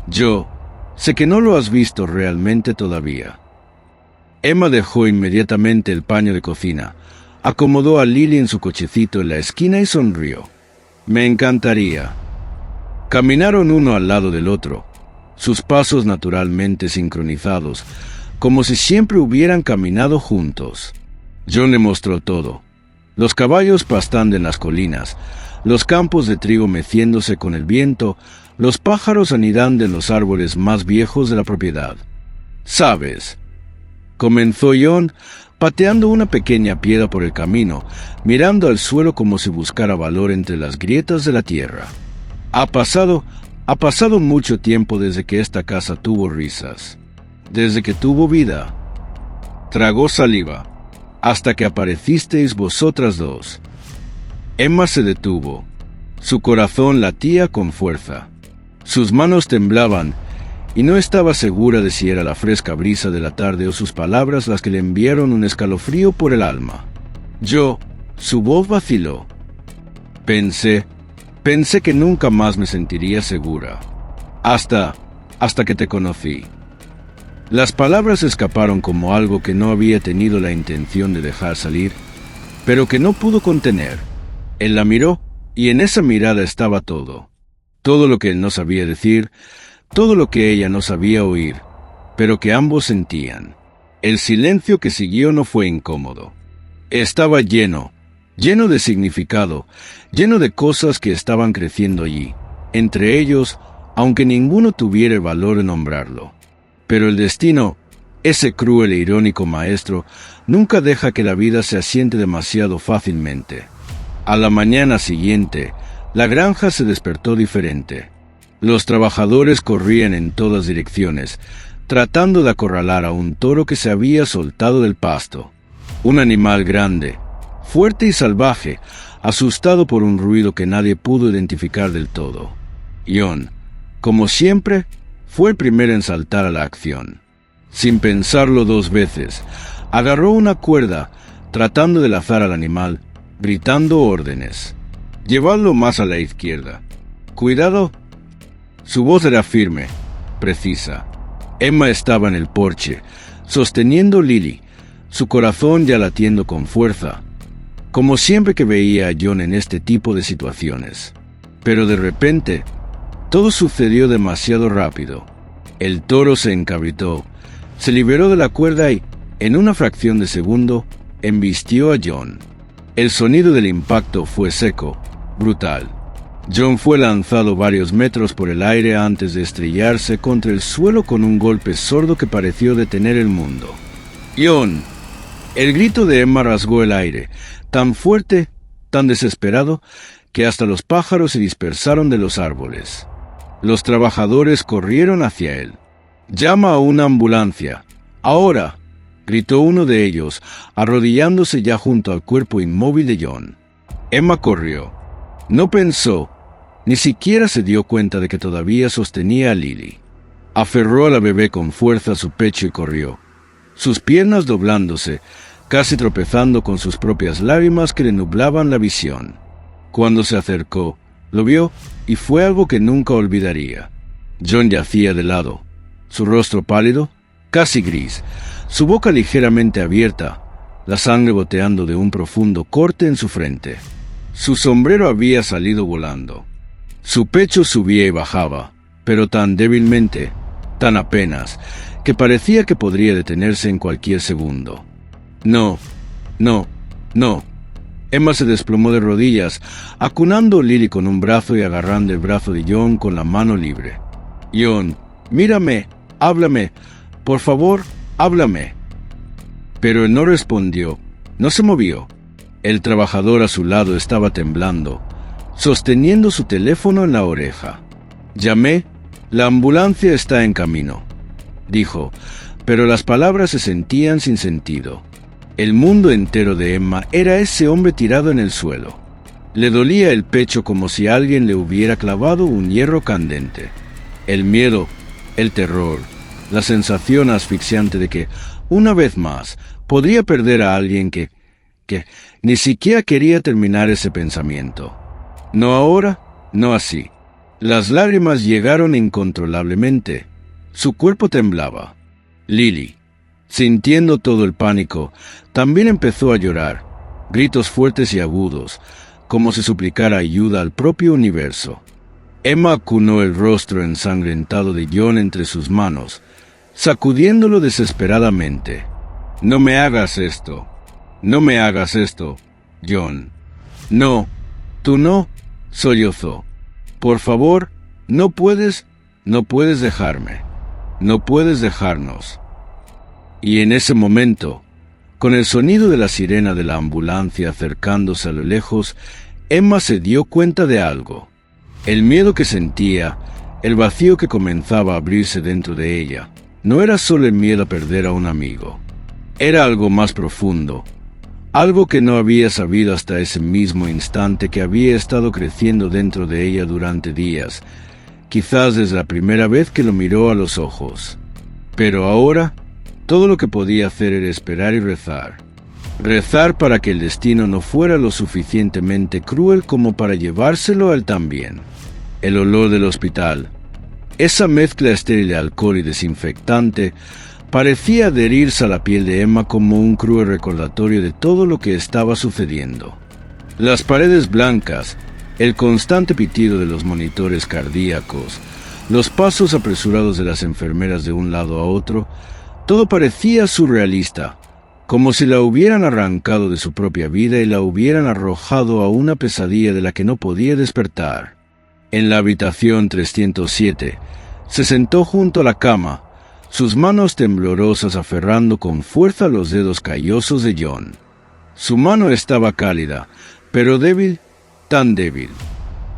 Yo sé que no lo has visto realmente todavía. Emma dejó inmediatamente el paño de cocina, acomodó a Lily en su cochecito en la esquina y sonrió. Me encantaría. Caminaron uno al lado del otro, sus pasos naturalmente sincronizados, como si siempre hubieran caminado juntos. John le mostró todo. Los caballos pastando en las colinas, los campos de trigo meciéndose con el viento, los pájaros anidando en los árboles más viejos de la propiedad. ¿Sabes?, comenzó John, pateando una pequeña piedra por el camino, mirando al suelo como si buscara valor entre las grietas de la tierra. Ha pasado mucho tiempo desde que esta casa tuvo risas, desde que tuvo vida. Tragó saliva, hasta que aparecisteis vosotras dos. Emma se detuvo. Su corazón latía con fuerza. Sus manos temblaban, y no estaba segura de si era la fresca brisa de la tarde o sus palabras las que le enviaron un escalofrío por el alma. Su voz vaciló. Pensé que nunca más me sentiría segura. Hasta que te conocí. Las palabras escaparon como algo que no había tenido la intención de dejar salir, pero que no pudo contener. Él la miró, y en esa mirada estaba todo. Todo lo que él no sabía decir, todo lo que ella no sabía oír, pero que ambos sentían. El silencio que siguió no fue incómodo. Estaba lleno de significado, lleno de cosas que estaban creciendo allí, entre ellos, aunque ninguno tuviera el valor de nombrarlo. Pero el destino, ese cruel e irónico maestro, nunca deja que la vida se asiente demasiado fácilmente. A la mañana siguiente, la granja se despertó diferente. Los trabajadores corrían en todas direcciones, tratando de acorralar a un toro que se había soltado del pasto. Un animal grande, fuerte y salvaje, asustado por un ruido que nadie pudo identificar del todo. John, como siempre, fue el primero en saltar a la acción. Sin pensarlo dos veces, agarró una cuerda, tratando de lazar al animal, gritando órdenes. Llevadlo más a la izquierda. Cuidado. Su voz era firme, precisa. Emma estaba en el porche, sosteniendo Lily, su corazón ya latiendo con fuerza, como siempre que veía a John en este tipo de situaciones. Pero de repente, todo sucedió demasiado rápido. El toro se encabritó, se liberó de la cuerda y, en una fracción de segundo, embistió a John. El sonido del impacto fue seco, brutal. John fue lanzado varios metros por el aire antes de estrellarse contra el suelo con un golpe sordo que pareció detener el mundo. ¡John! El grito de Emma rasgó el aire, tan fuerte, tan desesperado, que hasta los pájaros se dispersaron de los árboles. Los trabajadores corrieron hacia él. «¡Llama a una ambulancia! ¡Ahora!», gritó uno de ellos, arrodillándose ya junto al cuerpo inmóvil de John. Emma corrió. No pensó, ni siquiera se dio cuenta de que todavía sostenía a Lily. Aferró a la bebé con fuerza a su pecho y corrió, sus piernas doblándose, casi tropezando con sus propias lágrimas que le nublaban la visión. Cuando se acercó, Lo vio y fue algo que nunca olvidaría. John yacía de lado, su rostro pálido, casi gris, su boca ligeramente abierta, la sangre goteando de un profundo corte en su frente. Su sombrero había salido volando. Su pecho subía y bajaba, pero tan débilmente, tan apenas, que parecía que podría detenerse en cualquier segundo. No, no, no. Emma se desplomó de rodillas, acunando a Lily con un brazo y agarrando el brazo de John con la mano libre. John, mírame, háblame, por favor, háblame. Pero él no respondió, no se movió. El trabajador a su lado estaba temblando, sosteniendo su teléfono en la oreja. Llamé, la ambulancia está en camino, dijo, pero las palabras se sentían sin sentido. El mundo entero de Emma era ese hombre tirado en el suelo. Le dolía el pecho como si alguien le hubiera clavado un hierro candente. El miedo, el terror, la sensación asfixiante de que, una vez más, podría perder a alguien que ni siquiera quería terminar ese pensamiento. No ahora, no así. Las lágrimas llegaron incontrolablemente. Su cuerpo temblaba. Lily, sintiendo todo el pánico, también empezó a llorar, gritos fuertes y agudos, como si suplicara ayuda al propio universo. Emma acunó el rostro ensangrentado de John entre sus manos, sacudiéndolo desesperadamente. «No me hagas esto. No me hagas esto, John. No, tú no», sollozó. «Por favor, no puedes dejarme. No puedes dejarnos». Y en ese momento, con el sonido de la sirena de la ambulancia acercándose a lo lejos, Emma se dio cuenta de algo. El miedo que sentía, el vacío que comenzaba a abrirse dentro de ella, no era solo el miedo a perder a un amigo. Era algo más profundo, algo que no había sabido hasta ese mismo instante, que había estado creciendo dentro de ella durante días, quizás desde la primera vez que lo miró a los ojos. Pero ahora, todo lo que podía hacer era esperar y rezar. Rezar para que el destino no fuera lo suficientemente cruel como para llevárselo a él también. El olor del hospital, esa mezcla estéril de alcohol y desinfectante, parecía adherirse a la piel de Emma como un cruel recordatorio de todo lo que estaba sucediendo. Las paredes blancas, el constante pitido de los monitores cardíacos, los pasos apresurados de las enfermeras de un lado a otro, todo parecía surrealista, como si la hubieran arrancado de su propia vida y la hubieran arrojado a una pesadilla de la que no podía despertar. En la habitación 307, se sentó junto a la cama, sus manos temblorosas aferrando con fuerza los dedos callosos de John. Su mano estaba cálida, pero débil, tan débil.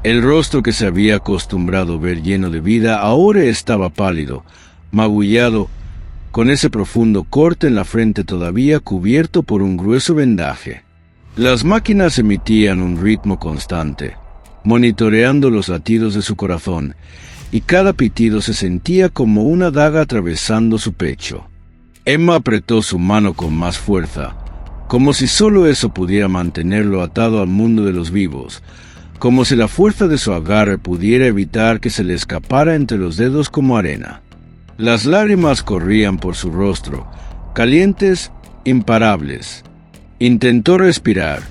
El rostro que se había acostumbrado a ver lleno de vida ahora estaba pálido, magullado, con ese profundo corte en la frente todavía cubierto por un grueso vendaje. Las máquinas emitían un ritmo constante, monitoreando los latidos de su corazón, y cada pitido se sentía como una daga atravesando su pecho. Emma apretó su mano con más fuerza, como si solo eso pudiera mantenerlo atado al mundo de los vivos, como si la fuerza de su agarre pudiera evitar que se le escapara entre los dedos como arena. Las lágrimas corrían por su rostro, calientes, imparables. Intentó respirar,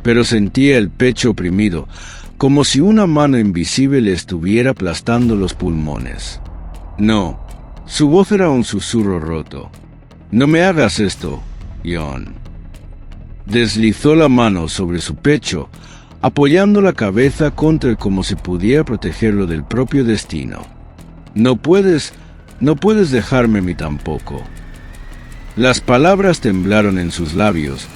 pero sentía el pecho oprimido, como si una mano invisible le estuviera aplastando los pulmones. No, su voz era un susurro roto. «No me hagas esto, John». Deslizó la mano sobre su pecho, apoyando la cabeza contra él como si pudiera protegerlo del propio destino. No puedes dejarme a mí tampoco». Las palabras temblaron en sus labios,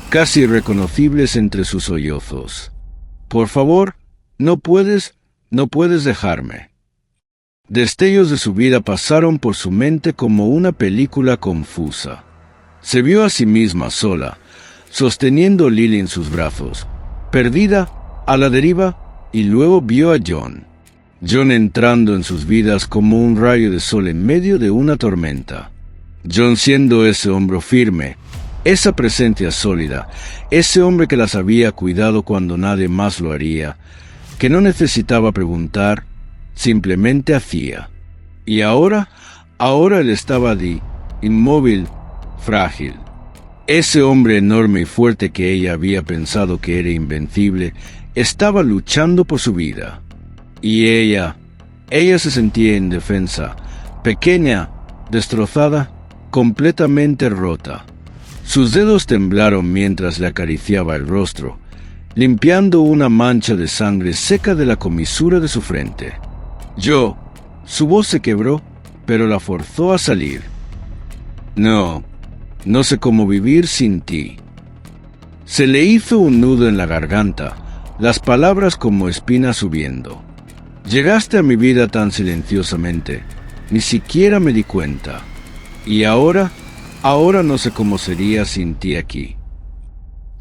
casi irreconocibles entre sus sollozos. «Por favor, no puedes dejarme». Destellos de su vida pasaron por su mente como una película confusa. Se vio a sí misma sola, sosteniendo a Lily en sus brazos, perdida, a la deriva, y luego vio a John. John entrando en sus vidas como un rayo de sol en medio de una tormenta. John siendo ese hombro firme, esa presencia sólida, ese hombre que las había cuidado cuando nadie más lo haría, que no necesitaba preguntar, simplemente hacía. Y ahora él estaba allí, inmóvil, frágil. Ese hombre enorme y fuerte que ella había pensado que era invencible, estaba luchando por su vida. Y ella se sentía indefensa, pequeña, destrozada, completamente rota. Sus dedos temblaron mientras le acariciaba el rostro, limpiando una mancha de sangre seca de la comisura de su frente. Su voz se quebró, pero la forzó a salir. No sé cómo vivir sin ti. Se le hizo un nudo en la garganta, las palabras como espinas subiendo. Llegaste a mi vida tan silenciosamente, ni siquiera me di cuenta. Y ahora no sé cómo sería sin ti aquí.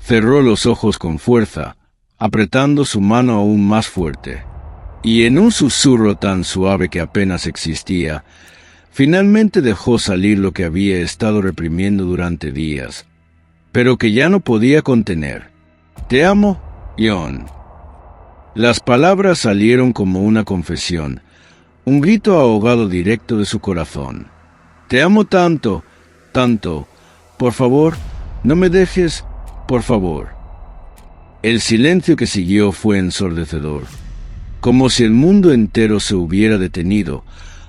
Cerró los ojos con fuerza, apretando su mano aún más fuerte. Y en un susurro tan suave que apenas existía, finalmente dejó salir lo que había estado reprimiendo durante días, pero que ya no podía contener. Te amo, Jon. Las palabras salieron como una confesión, un grito ahogado directo de su corazón. Te amo tanto, tanto. Por favor, no me dejes, por favor. El silencio que siguió fue ensordecedor, como si el mundo entero se hubiera detenido,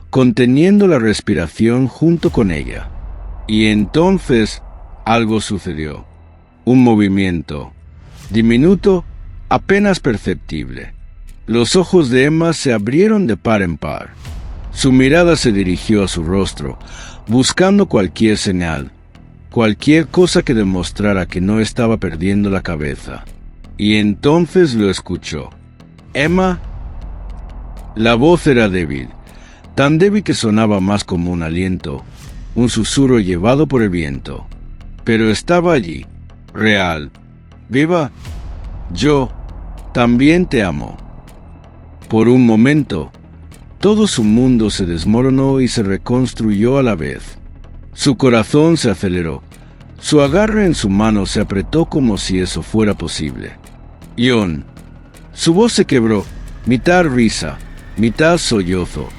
conteniendo la respiración junto con ella. Y entonces algo sucedió. Un movimiento, diminuto, apenas perceptible. Los ojos de Emma se abrieron de par en par. Su mirada se dirigió a su rostro, buscando cualquier señal, cualquier cosa que demostrara que no estaba perdiendo la cabeza. Y entonces lo escuchó. Emma. La voz era débil, tan débil que sonaba más como un aliento, un susurro llevado por el viento. Pero estaba allí, real, viva. Yo también te amo. Por un momento, todo su mundo se desmoronó y se reconstruyó a la vez. Su corazón se aceleró. Su agarre en su mano se apretó como si eso fuera posible. Jon. Su voz se quebró, mitad risa, mitad sollozo,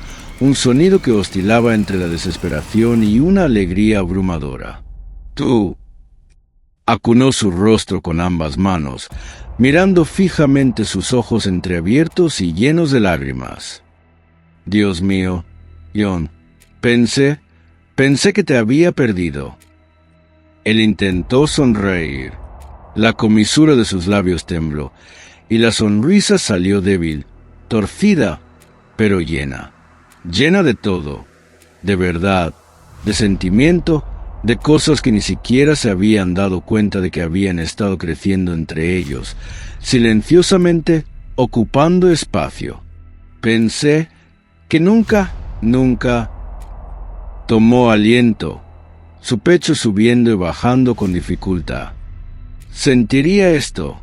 un sonido que oscilaba entre la desesperación y una alegría abrumadora. Tú. Acunó su rostro con ambas manos, mirando fijamente sus ojos entreabiertos y llenos de lágrimas. Dios mío, Jon, pensé que te había perdido. Él intentó sonreír. La comisura de sus labios tembló, y la sonrisa salió débil, torcida, pero llena de todo, de verdad, de sentimiento, de cosas que ni siquiera se habían dado cuenta de que habían estado creciendo entre ellos, silenciosamente ocupando espacio. Pensé que nunca. Tomó aliento, su pecho subiendo y bajando con dificultad. ¿Sentiría esto?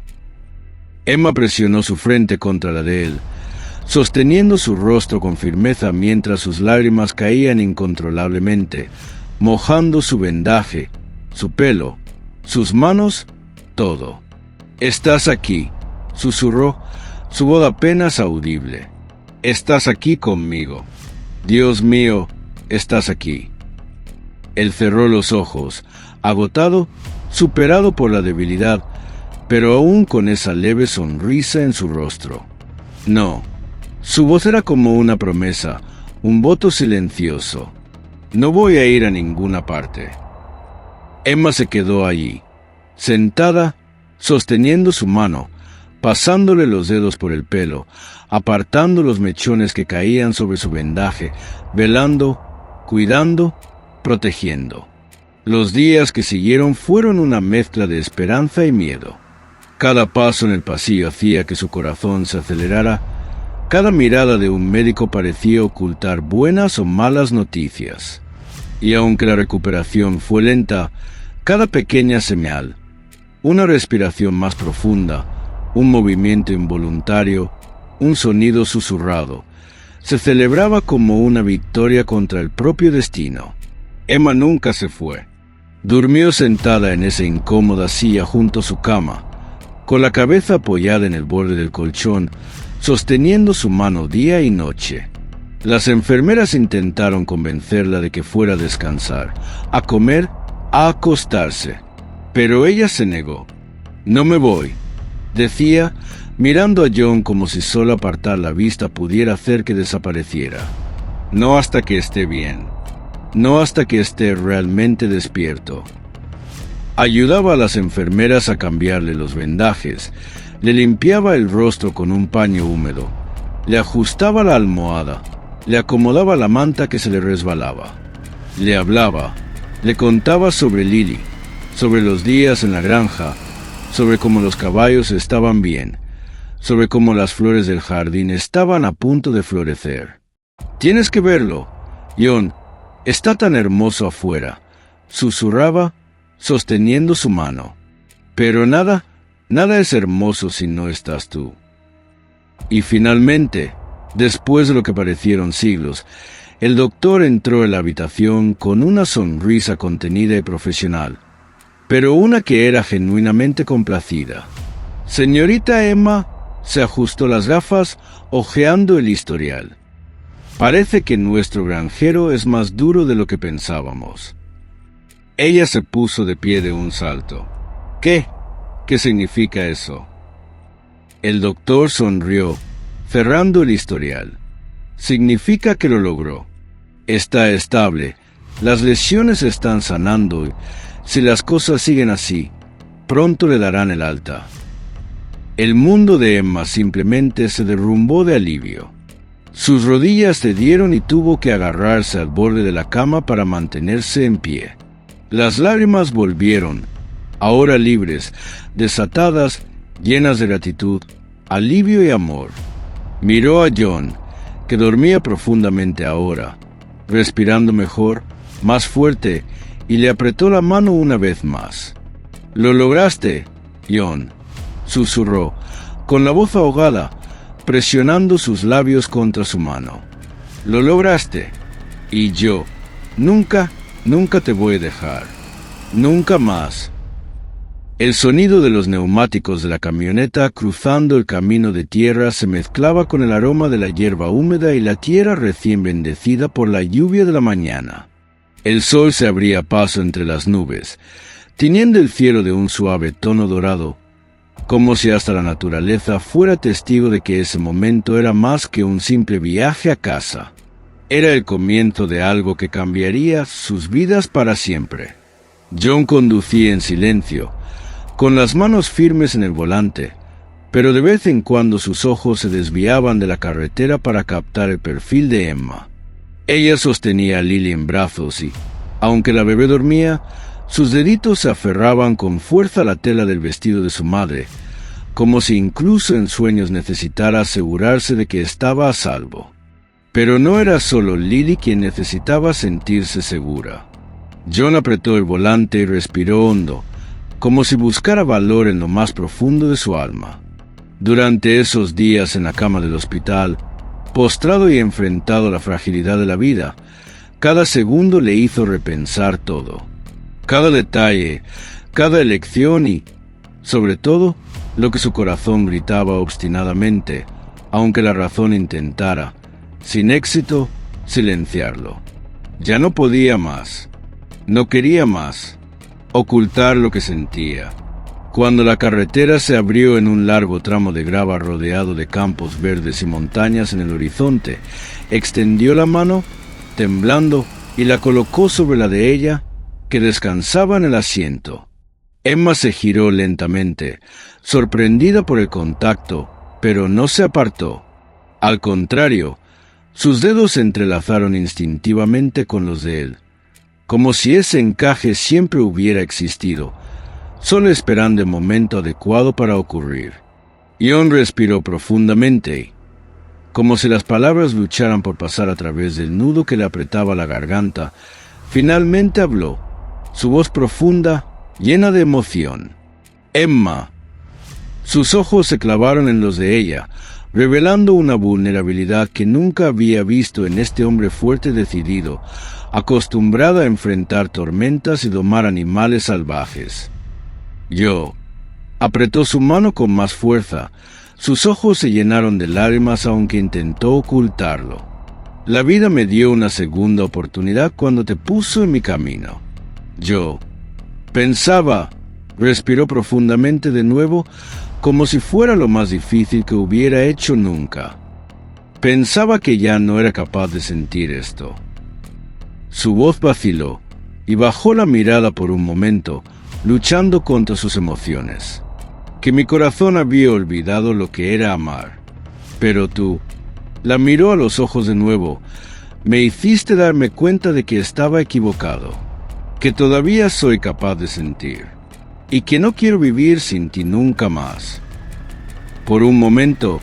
Emma presionó su frente contra la de él, sosteniendo su rostro con firmeza mientras sus lágrimas caían incontrolablemente, mojando su vendaje, su pelo, sus manos, todo. «Estás aquí», susurró, su voz apenas audible. «Estás aquí conmigo. Dios mío, estás aquí». Él cerró los ojos, agotado, superado por la debilidad, pero aún con esa leve sonrisa en su rostro. No, su voz era como una promesa, un voto silencioso. «No voy a ir a ninguna parte». Emma se quedó allí, sentada, sosteniendo su mano, pasándole los dedos por el pelo, apartando los mechones que caían sobre su vendaje, velando, cuidando, protegiendo. Los días que siguieron fueron una mezcla de esperanza y miedo. Cada paso en el pasillo hacía que su corazón se acelerara. Cada mirada de un médico parecía ocultar buenas o malas noticias. Y aunque la recuperación fue lenta, cada pequeña señal, una respiración más profunda, un movimiento involuntario, un sonido susurrado, se celebraba como una victoria contra el propio destino. Emma nunca se fue. Durmió sentada en esa incómoda silla junto a su cama, con la cabeza apoyada en el borde del colchón, sosteniendo su mano día y noche. Las enfermeras intentaron convencerla de que fuera a descansar, a comer, a acostarse, pero ella se negó. «No me voy», decía, mirando a John como si solo apartar la vista pudiera hacer que desapareciera. «No hasta que esté bien. No hasta que esté realmente despierto». Ayudaba a las enfermeras a cambiarle los vendajes, le limpiaba el rostro con un paño húmedo, le ajustaba la almohada, le acomodaba la manta que se le resbalaba. Le hablaba, le contaba sobre Lily, sobre los días en la granja, sobre cómo los caballos estaban bien, sobre cómo las flores del jardín estaban a punto de florecer. «Tienes que verlo, John, está tan hermoso afuera», susurraba, sosteniendo su mano. «Pero nada es hermoso si no estás tú». Y finalmente, después de lo que parecieron siglos, el doctor entró en la habitación con una sonrisa contenida y profesional, pero una que era genuinamente complacida. Señorita Emma se ajustó las gafas, hojeando el historial. «Parece que nuestro granjero es más duro de lo que pensábamos». Ella se puso de pie de un salto. «¿Qué? ¿Qué significa eso?» El doctor sonrió, cerrando el historial. «Significa que lo logró. Está estable, las lesiones están sanando. Si las cosas siguen así, pronto le darán el alta». El mundo de Emma simplemente se derrumbó de alivio. Sus rodillas cedieron y tuvo que agarrarse al borde de la cama para mantenerse en pie. Las lágrimas volvieron, ahora libres, desatadas, llenas de gratitud, alivio y amor. Miró a John, que dormía profundamente ahora, respirando mejor, más fuerte, y le apretó la mano una vez más. «Lo lograste, John», susurró, con la voz ahogada, presionando sus labios contra su mano. «Lo lograste, y yo nunca te voy a dejar. Nunca más». El sonido de los neumáticos de la camioneta cruzando el camino de tierra se mezclaba con el aroma de la hierba húmeda y la tierra recién bendecida por la lluvia de la mañana. El sol se abría paso entre las nubes, tiñendo el cielo de un suave tono dorado, como si hasta la naturaleza fuera testigo de que ese momento era más que un simple viaje a casa. Era el comienzo de algo que cambiaría sus vidas para siempre. John conducía en silencio, con las manos firmes en el volante, pero de vez en cuando sus ojos se desviaban de la carretera para captar el perfil de Emma. Ella sostenía a Lily en brazos y, aunque la bebé dormía, sus deditos se aferraban con fuerza a la tela del vestido de su madre, como si incluso en sueños necesitara asegurarse de que estaba a salvo. Pero no era solo Lily quien necesitaba sentirse segura. John apretó el volante y respiró hondo, como si buscara valor en lo más profundo de su alma. Durante esos días en la cama del hospital, postrado y enfrentado a la fragilidad de la vida, cada segundo le hizo repensar todo. Cada detalle, cada elección y, sobre todo, lo que su corazón gritaba obstinadamente, aunque la razón intentara, sin éxito, silenciarlo. Ya no podía más. No quería más. Ocultar lo que sentía. Cuando la carretera se abrió en un largo tramo de grava rodeado de campos verdes y montañas en el horizonte, extendió la mano, temblando, y la colocó sobre la de ella, que descansaba en el asiento. Emma se giró lentamente, sorprendida por el contacto, pero no se apartó. Al contrario, sus dedos se entrelazaron instintivamente con los de él, como si ese encaje siempre hubiera existido, solo esperando el momento adecuado para ocurrir. John respiró profundamente, como si las palabras lucharan por pasar a través del nudo que le apretaba la garganta. Finalmente habló, su voz profunda, llena de emoción. «Emma». Sus ojos se clavaron en los de ella, revelando una vulnerabilidad que nunca había visto en este hombre fuerte y decidido, acostumbrado a enfrentar tormentas y domar animales salvajes. Yo. Apretó su mano con más fuerza, Sus ojos se llenaron de lágrimas aunque intentó ocultarlo. La vida me dio una segunda oportunidad cuando te puso en mi camino. Yo pensaba, respiró profundamente de nuevo, como si fuera lo más difícil que hubiera hecho nunca. Pensaba que ya no era capaz de sentir esto. Su voz vaciló y bajó la mirada por un momento, luchando contra sus emociones. Que mi corazón había olvidado lo que era amar. Pero tú, la miró a los ojos de nuevo, me hiciste darme cuenta de que estaba equivocado, que todavía soy capaz de sentir, y que no quiero vivir sin ti nunca más. Por un momento,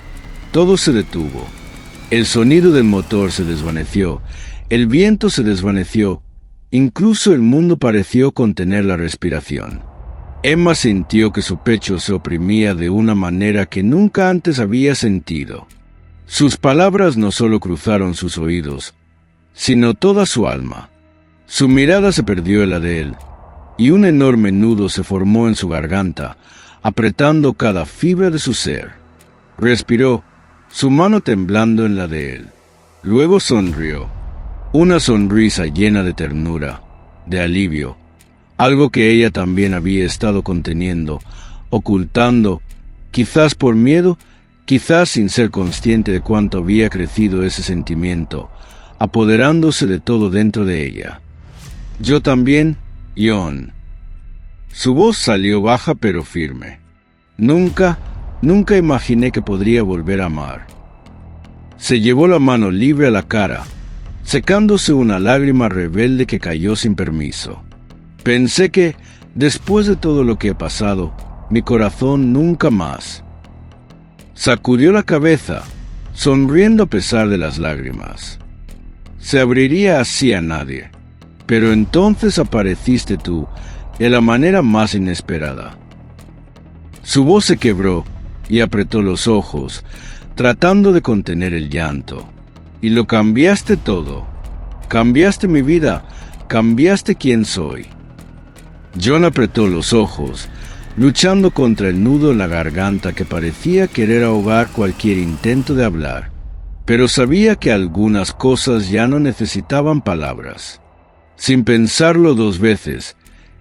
todo se detuvo. El sonido del motor se desvaneció, el viento se desvaneció, incluso el mundo pareció contener la respiración. Emma sintió que su pecho se oprimía de una manera que nunca antes había sentido. Sus palabras no solo cruzaron sus oídos, sino toda su alma. Su mirada se perdió en la de él, y un enorme nudo se formó en su garganta, apretando cada fibra de su ser. Respiró, su mano temblando en la de él. Luego sonrió, una sonrisa llena de ternura, de alivio, algo que ella también había estado conteniendo, ocultando, quizás por miedo, quizás sin ser consciente de cuánto había crecido ese sentimiento, apoderándose de todo dentro de ella. Yo también, John. Su voz salió baja pero firme. Nunca imaginé que podría volver a amar. Se llevó la mano libre a la cara, secándose una lágrima rebelde que cayó sin permiso. Pensé que, después de todo lo que he pasado, mi corazón nunca más. Sacudió la cabeza, sonriendo a pesar de las lágrimas. Se abriría así a nadie, pero entonces apareciste tú, de la manera más inesperada. Su voz se quebró y apretó los ojos, tratando de contener el llanto. Y lo cambiaste todo. Cambiaste mi vida, cambiaste quién soy. John apretó los ojos, luchando contra el nudo en la garganta que parecía querer ahogar cualquier intento de hablar, pero sabía que algunas cosas ya no necesitaban palabras. Sin pensarlo dos veces,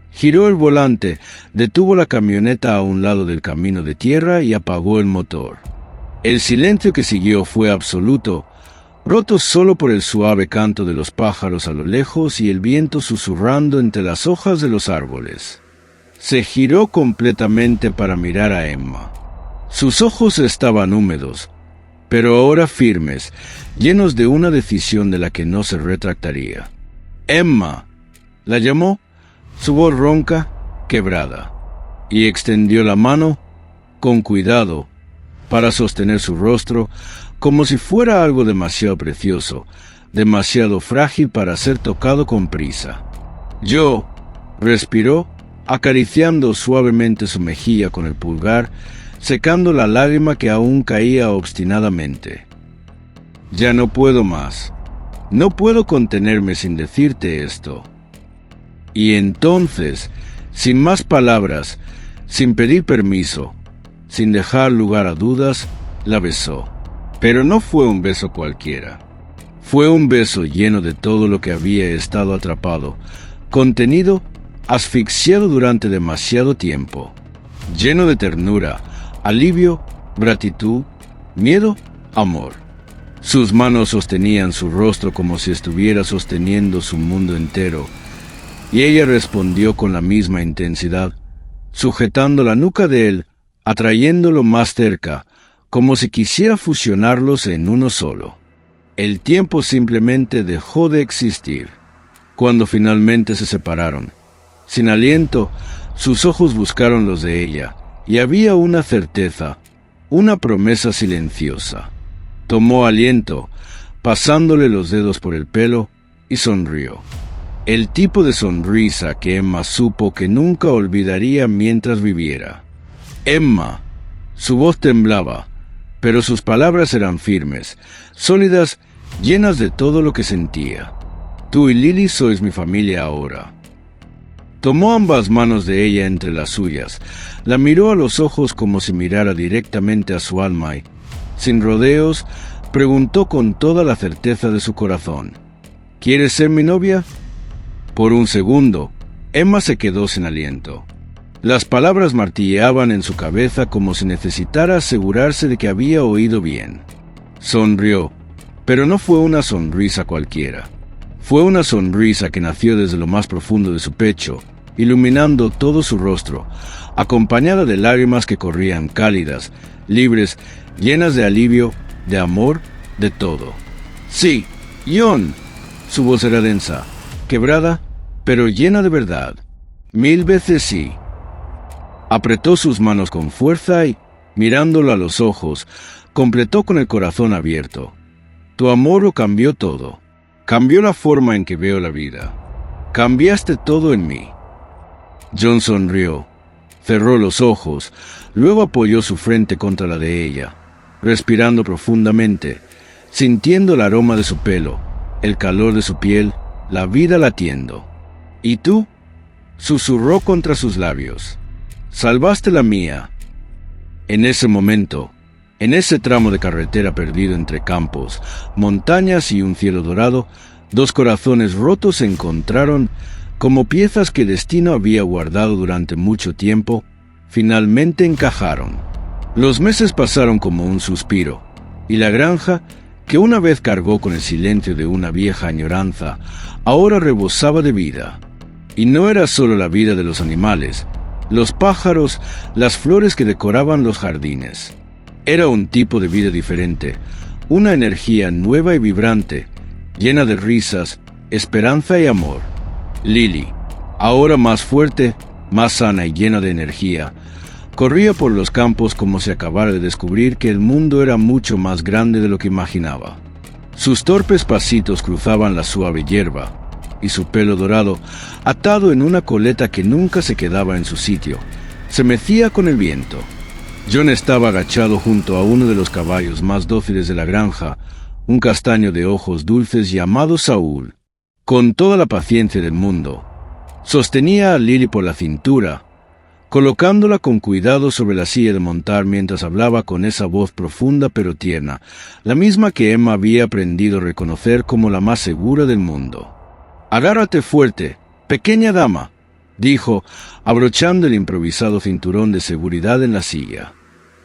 giró el volante, detuvo la camioneta a un lado del camino de tierra y apagó el motor. El silencio que siguió fue absoluto, roto solo por el suave canto de los pájaros a lo lejos y el viento susurrando entre las hojas de los árboles. Se giró completamente para mirar a Emma. Sus ojos estaban húmedos, pero ahora firmes, llenos de una decisión de la que no se retractaría. «Emma», la llamó, su voz ronca, quebrada, y extendió la mano, con cuidado, para sostener su rostro, como si fuera algo demasiado precioso, demasiado frágil para ser tocado con prisa. «Yo», respiró, acariciando suavemente su mejilla con el pulgar, secando la lágrima que aún caía obstinadamente. «Ya no puedo más. No puedo contenerme sin decirte esto». Y entonces, sin más palabras, sin pedir permiso, sin dejar lugar a dudas, la besó. Pero no fue un beso cualquiera. Fue un beso lleno de todo lo que había estado atrapado, contenido, asfixiado durante demasiado tiempo. Lleno de ternura, alivio, gratitud, miedo, amor. Sus manos sostenían su rostro como si estuviera sosteniendo su mundo entero, y ella respondió con la misma intensidad, sujetando la nuca de él, atrayéndolo más cerca, como si quisiera fusionarlos en uno solo. El tiempo simplemente dejó de existir. Cuando finalmente se separaron, sin aliento, sus ojos buscaron los de ella, y había una certeza, una promesa silenciosa. Tomó aliento, pasándole los dedos por el pelo, y sonrió. El tipo de sonrisa que Emma supo que nunca olvidaría mientras viviera. «Emma», su voz temblaba, pero sus palabras eran firmes, sólidas, llenas de todo lo que sentía. «Tú y Lily sois mi familia ahora». Tomó ambas manos de ella entre las suyas, la miró a los ojos como si mirara directamente a su alma y, sin rodeos, preguntó con toda la certeza de su corazón: ¿Quieres ser mi novia? Por un segundo, Emma se quedó sin aliento. Las palabras martilleaban en su cabeza como si necesitara asegurarse de que había oído bien. Sonrió, pero no fue una sonrisa cualquiera. Fue una sonrisa que nació desde lo más profundo de su pecho, iluminando todo su rostro, acompañada de lágrimas que corrían cálidas, libres, llenas de alivio, de amor, de todo. Sí, John. Su voz era densa, quebrada, pero llena de verdad. 1000 veces sí. Apretó sus manos con fuerza y, mirándolo a los ojos, completó con el corazón abierto. Tu amor lo cambió todo. Cambió la forma en que veo la vida. Cambiaste todo en mí. John sonrió, cerró los ojos, luego apoyó su frente contra la de ella, respirando profundamente, sintiendo el aroma de su pelo, el calor de su piel, la vida latiendo. ¿Y tú? Susurró contra sus labios. Salvaste la mía. En ese momento, en ese tramo de carretera perdido entre campos, montañas y un cielo dorado, dos corazones rotos se encontraron como piezas que el destino había guardado durante mucho tiempo, finalmente encajaron. Los meses pasaron como un suspiro, y la granja, que una vez cargó con el silencio de una vieja añoranza, ahora rebosaba de vida. Y no era solo la vida de los animales, los pájaros, las flores que decoraban los jardines. Era un tipo de vida diferente, una energía nueva y vibrante, llena de risas, esperanza y amor. Lily, ahora más fuerte, más sana y llena de energía, corría por los campos como si acabara de descubrir que el mundo era mucho más grande de lo que imaginaba. Sus torpes pasitos cruzaban la suave hierba, y su pelo dorado, atado en una coleta que nunca se quedaba en su sitio, se mecía con el viento. John estaba agachado junto a uno de los caballos más dóciles de la granja, un castaño de ojos dulces llamado Saúl. Con toda la paciencia del mundo, sostenía a Lily por la cintura, colocándola con cuidado sobre la silla de montar mientras hablaba con esa voz profunda pero tierna, la misma que Emma había aprendido a reconocer como la más segura del mundo. «Agárrate fuerte, pequeña dama», dijo, abrochando el improvisado cinturón de seguridad en la silla.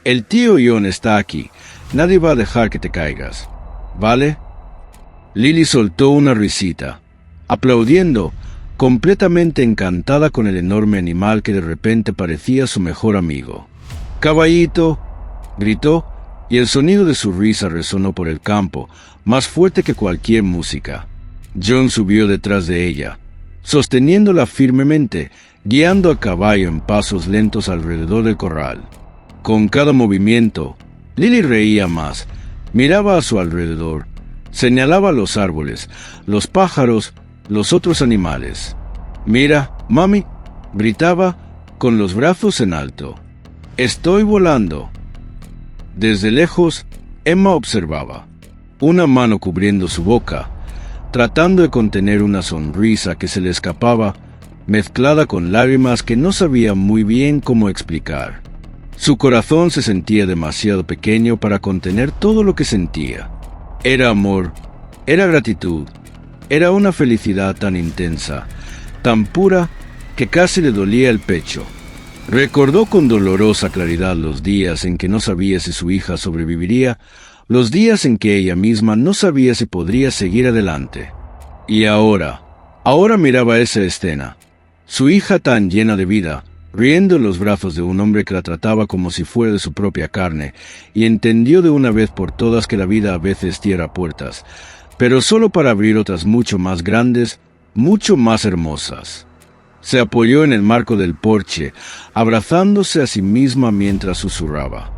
«El tío John está aquí, nadie va a dejar que te caigas, ¿vale?» Lily soltó una risita, aplaudiendo, completamente encantada con el enorme animal que de repente parecía su mejor amigo. «¡Caballito!», gritó, y el sonido de su risa resonó por el campo, más fuerte que cualquier música. John subió detrás de ella, sosteniéndola firmemente, guiando a caballo en pasos lentos alrededor del corral. Con cada movimiento, Lily reía más, miraba a su alrededor, señalaba los árboles, los pájaros, los otros animales. «Mira, mami», gritaba, con los brazos en alto. «Estoy volando». Desde lejos, Emma observaba, una mano cubriendo su boca, tratando de contener una sonrisa que se le escapaba, mezclada con lágrimas que no sabía muy bien cómo explicar. Su corazón se sentía demasiado pequeño para contener todo lo que sentía. Era amor, era gratitud, era una felicidad tan intensa, tan pura, que casi le dolía el pecho. Recordó con dolorosa claridad los días en que no sabía si su hija sobreviviría, los días en que ella misma no sabía si podría seguir adelante. Y ahora miraba esa escena, su hija tan llena de vida, riendo en los brazos de un hombre que la trataba como si fuera de su propia carne, y entendió de una vez por todas que la vida a veces cierra puertas, pero solo para abrir otras mucho más grandes, mucho más hermosas. Se apoyó en el marco del porche, abrazándose a sí misma mientras susurraba: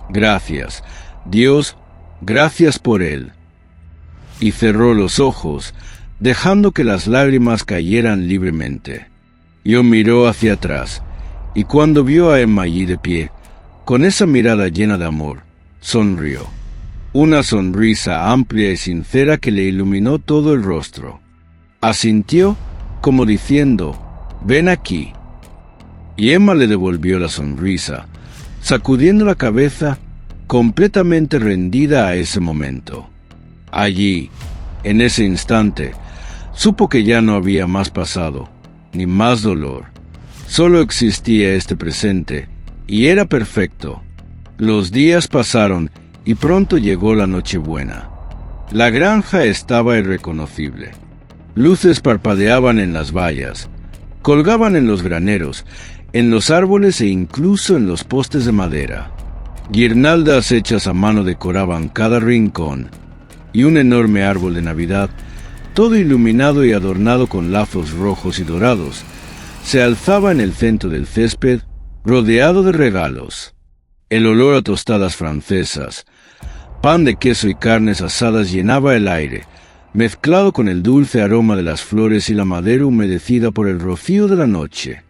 «Gracias, Dios, gracias por él». Y cerró los ojos, dejando que las lágrimas cayeran libremente. John miró hacia atrás, y cuando vio a Emma allí de pie, con esa mirada llena de amor, sonrió. Una sonrisa amplia y sincera que le iluminó todo el rostro. Asintió, como diciendo: Ven aquí. Y Emma le devolvió la sonrisa, sacudiendo la cabeza, completamente rendida a ese momento. Allí, en ese instante, supo que ya no había más pasado, ni más dolor. Solo existía este presente, y era perfecto. Los días pasaron, y pronto llegó la Nochebuena. La granja estaba irreconocible. Luces parpadeaban en las vallas, colgaban en los graneros, en los árboles e incluso en los postes de madera. Guirnaldas hechas a mano decoraban cada rincón, y un enorme árbol de Navidad, todo iluminado y adornado con lazos rojos y dorados, se alzaba en el centro del césped, rodeado de regalos. El olor a tostadas francesas, pan de queso y carnes asadas llenaba el aire, mezclado con el dulce aroma de las flores y la madera humedecida por el rocío de la noche.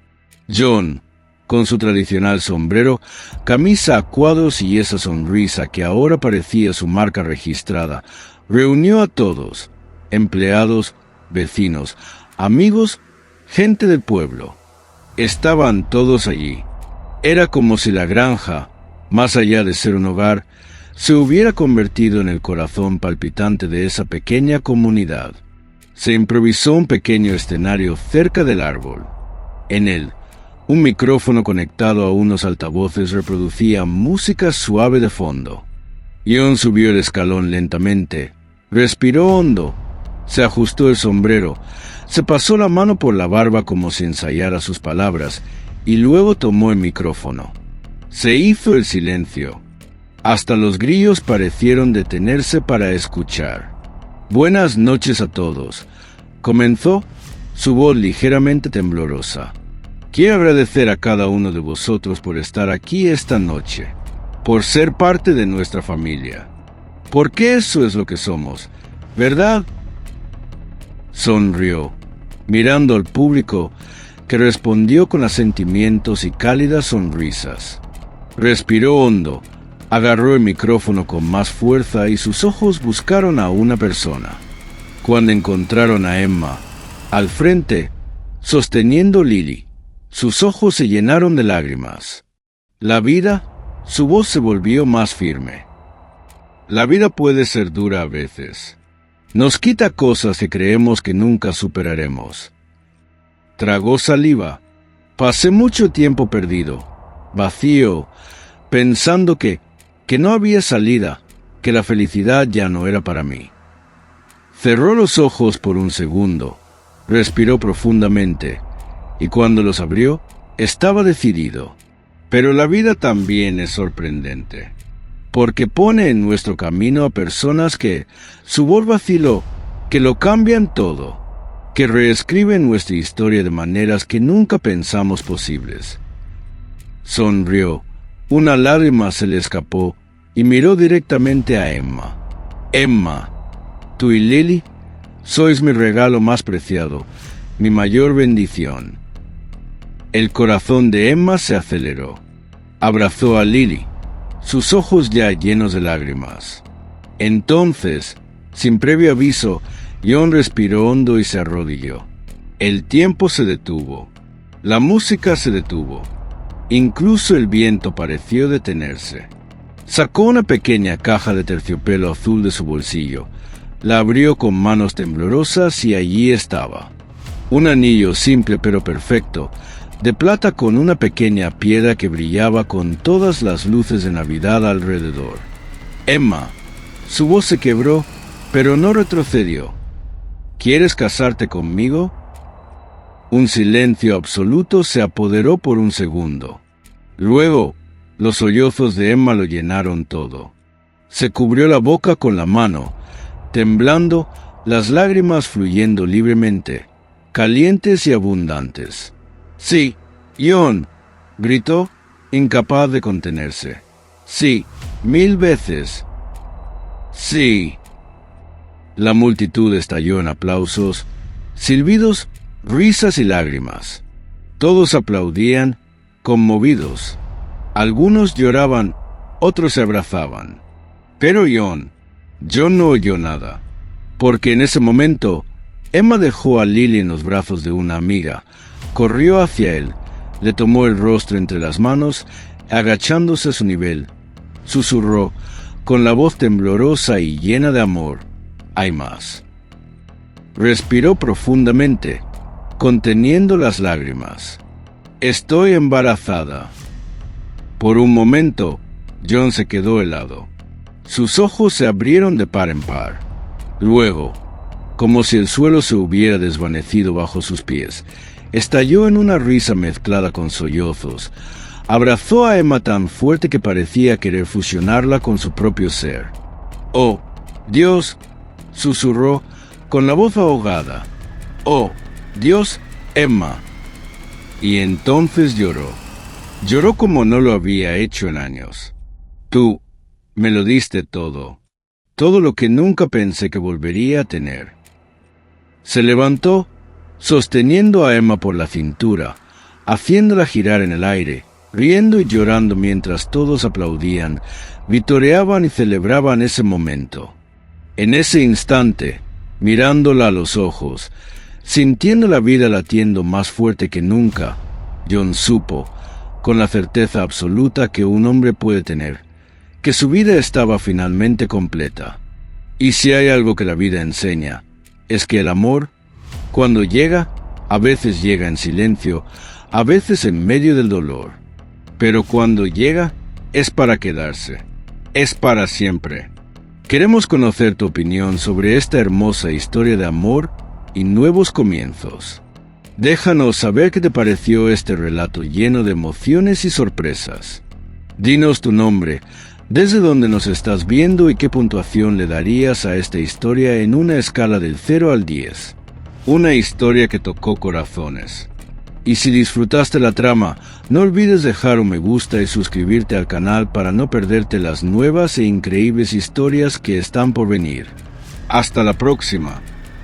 John, con su tradicional sombrero, camisa a cuadros y esa sonrisa que ahora parecía su marca registrada, reunió a todos, empleados, vecinos, amigos, gente del pueblo. Estaban todos allí. Era como si la granja, más allá de ser un hogar, se hubiera convertido en el corazón palpitante de esa pequeña comunidad. Se improvisó un pequeño escenario cerca del árbol. En él, un micrófono conectado a unos altavoces reproducía música suave de fondo. John subió el escalón lentamente, respiró hondo, se ajustó el sombrero, se pasó la mano por la barba como si ensayara sus palabras, y luego tomó el micrófono. Se hizo el silencio. Hasta los grillos parecieron detenerse para escuchar. Buenas noches a todos. Comenzó, su voz ligeramente temblorosa. Quiero agradecer a cada uno de vosotros por estar aquí esta noche, por ser parte de nuestra familia. Porque eso es lo que somos, ¿verdad? Sonrió, mirando al público, que respondió con asentimientos y cálidas sonrisas. Respiró hondo, agarró el micrófono con más fuerza y sus ojos buscaron a una persona. Cuando encontraron a Emma, al frente, sosteniendo Lily, sus ojos se llenaron de lágrimas. La vida, su voz se volvió más firme. La vida puede ser dura a veces. Nos quita cosas que creemos que nunca superaremos. Tragó saliva. Pasé mucho tiempo perdido, vacío, pensando que no había salida, que la felicidad ya no era para mí. Cerró los ojos por un segundo, respiró profundamente, y cuando los abrió, estaba decidido. Pero la vida también es sorprendente, porque pone en nuestro camino a personas que su voz vaciló, que lo cambian todo, que reescriben nuestra historia de maneras que nunca pensamos posibles. Sonrió, una lágrima se le escapó y miró directamente a Emma. Emma, tú y Lily sois mi regalo más preciado, mi mayor bendición. El corazón de Emma se aceleró. Abrazó a Lily, sus ojos ya llenos de lágrimas. Entonces, sin previo aviso, John respiró hondo y se arrodilló. El tiempo se detuvo. La música se detuvo. Incluso el viento pareció detenerse. Sacó una pequeña caja de terciopelo azul de su bolsillo, la abrió con manos temblorosas y allí estaba. Un anillo simple pero perfecto, de plata con una pequeña piedra que brillaba con todas las luces de Navidad alrededor. Emma, su voz se quebró, pero no retrocedió. ¿Quieres casarte conmigo? Un silencio absoluto se apoderó por un segundo. Luego, los sollozos de Emma lo llenaron todo. Se cubrió la boca con la mano, temblando, las lágrimas fluyendo libremente, calientes y abundantes. Sí, John, gritó, incapaz de contenerse. Sí, 1000 veces. Sí. La multitud estalló en aplausos, silbidos, risas y lágrimas. Todos aplaudían, conmovidos. Algunos lloraban, otros se abrazaban. Pero John no oyó nada, porque en ese momento Emma dejó a Lily en los brazos de una amiga, corrió hacia él, le tomó el rostro entre las manos, agachándose a su nivel. Susurró, con la voz temblorosa y llena de amor: «Hay más». Respiró profundamente, conteniendo las lágrimas. «Estoy embarazada». Por un momento, John se quedó helado. Sus ojos se abrieron de par en par. Luego, como si el suelo se hubiera desvanecido bajo sus pies, estalló en una risa mezclada con sollozos. Abrazó a Emma tan fuerte que parecía querer fusionarla con su propio ser. «Oh, Dios», susurró con la voz ahogada. «Oh, Dios, Emma». Y entonces lloró. Lloró como no lo había hecho en años. «Tú me lo diste todo. Todo lo que nunca pensé que volvería a tener». Se levantó, sosteniendo a Emma por la cintura, haciéndola girar en el aire, riendo y llorando mientras todos aplaudían, vitoreaban y celebraban ese momento. En ese instante, mirándola a los ojos, sintiendo la vida latiendo más fuerte que nunca, John supo, con la certeza absoluta que un hombre puede tener, que su vida estaba finalmente completa. Y si hay algo que la vida enseña, es que el amor, cuando llega, a veces llega en silencio, a veces en medio del dolor. Pero cuando llega, es para quedarse, es para siempre. Queremos conocer tu opinión sobre esta hermosa historia de amor y nuevos comienzos. Déjanos saber qué te pareció este relato lleno de emociones y sorpresas. Dinos tu nombre, desde dónde nos estás viendo y qué puntuación le darías a esta historia en una escala del 0 al 10. Una historia que tocó corazones. Y si disfrutaste la trama, no olvides dejar un me gusta y suscribirte al canal para no perderte las nuevas e increíbles historias que están por venir. Hasta la próxima.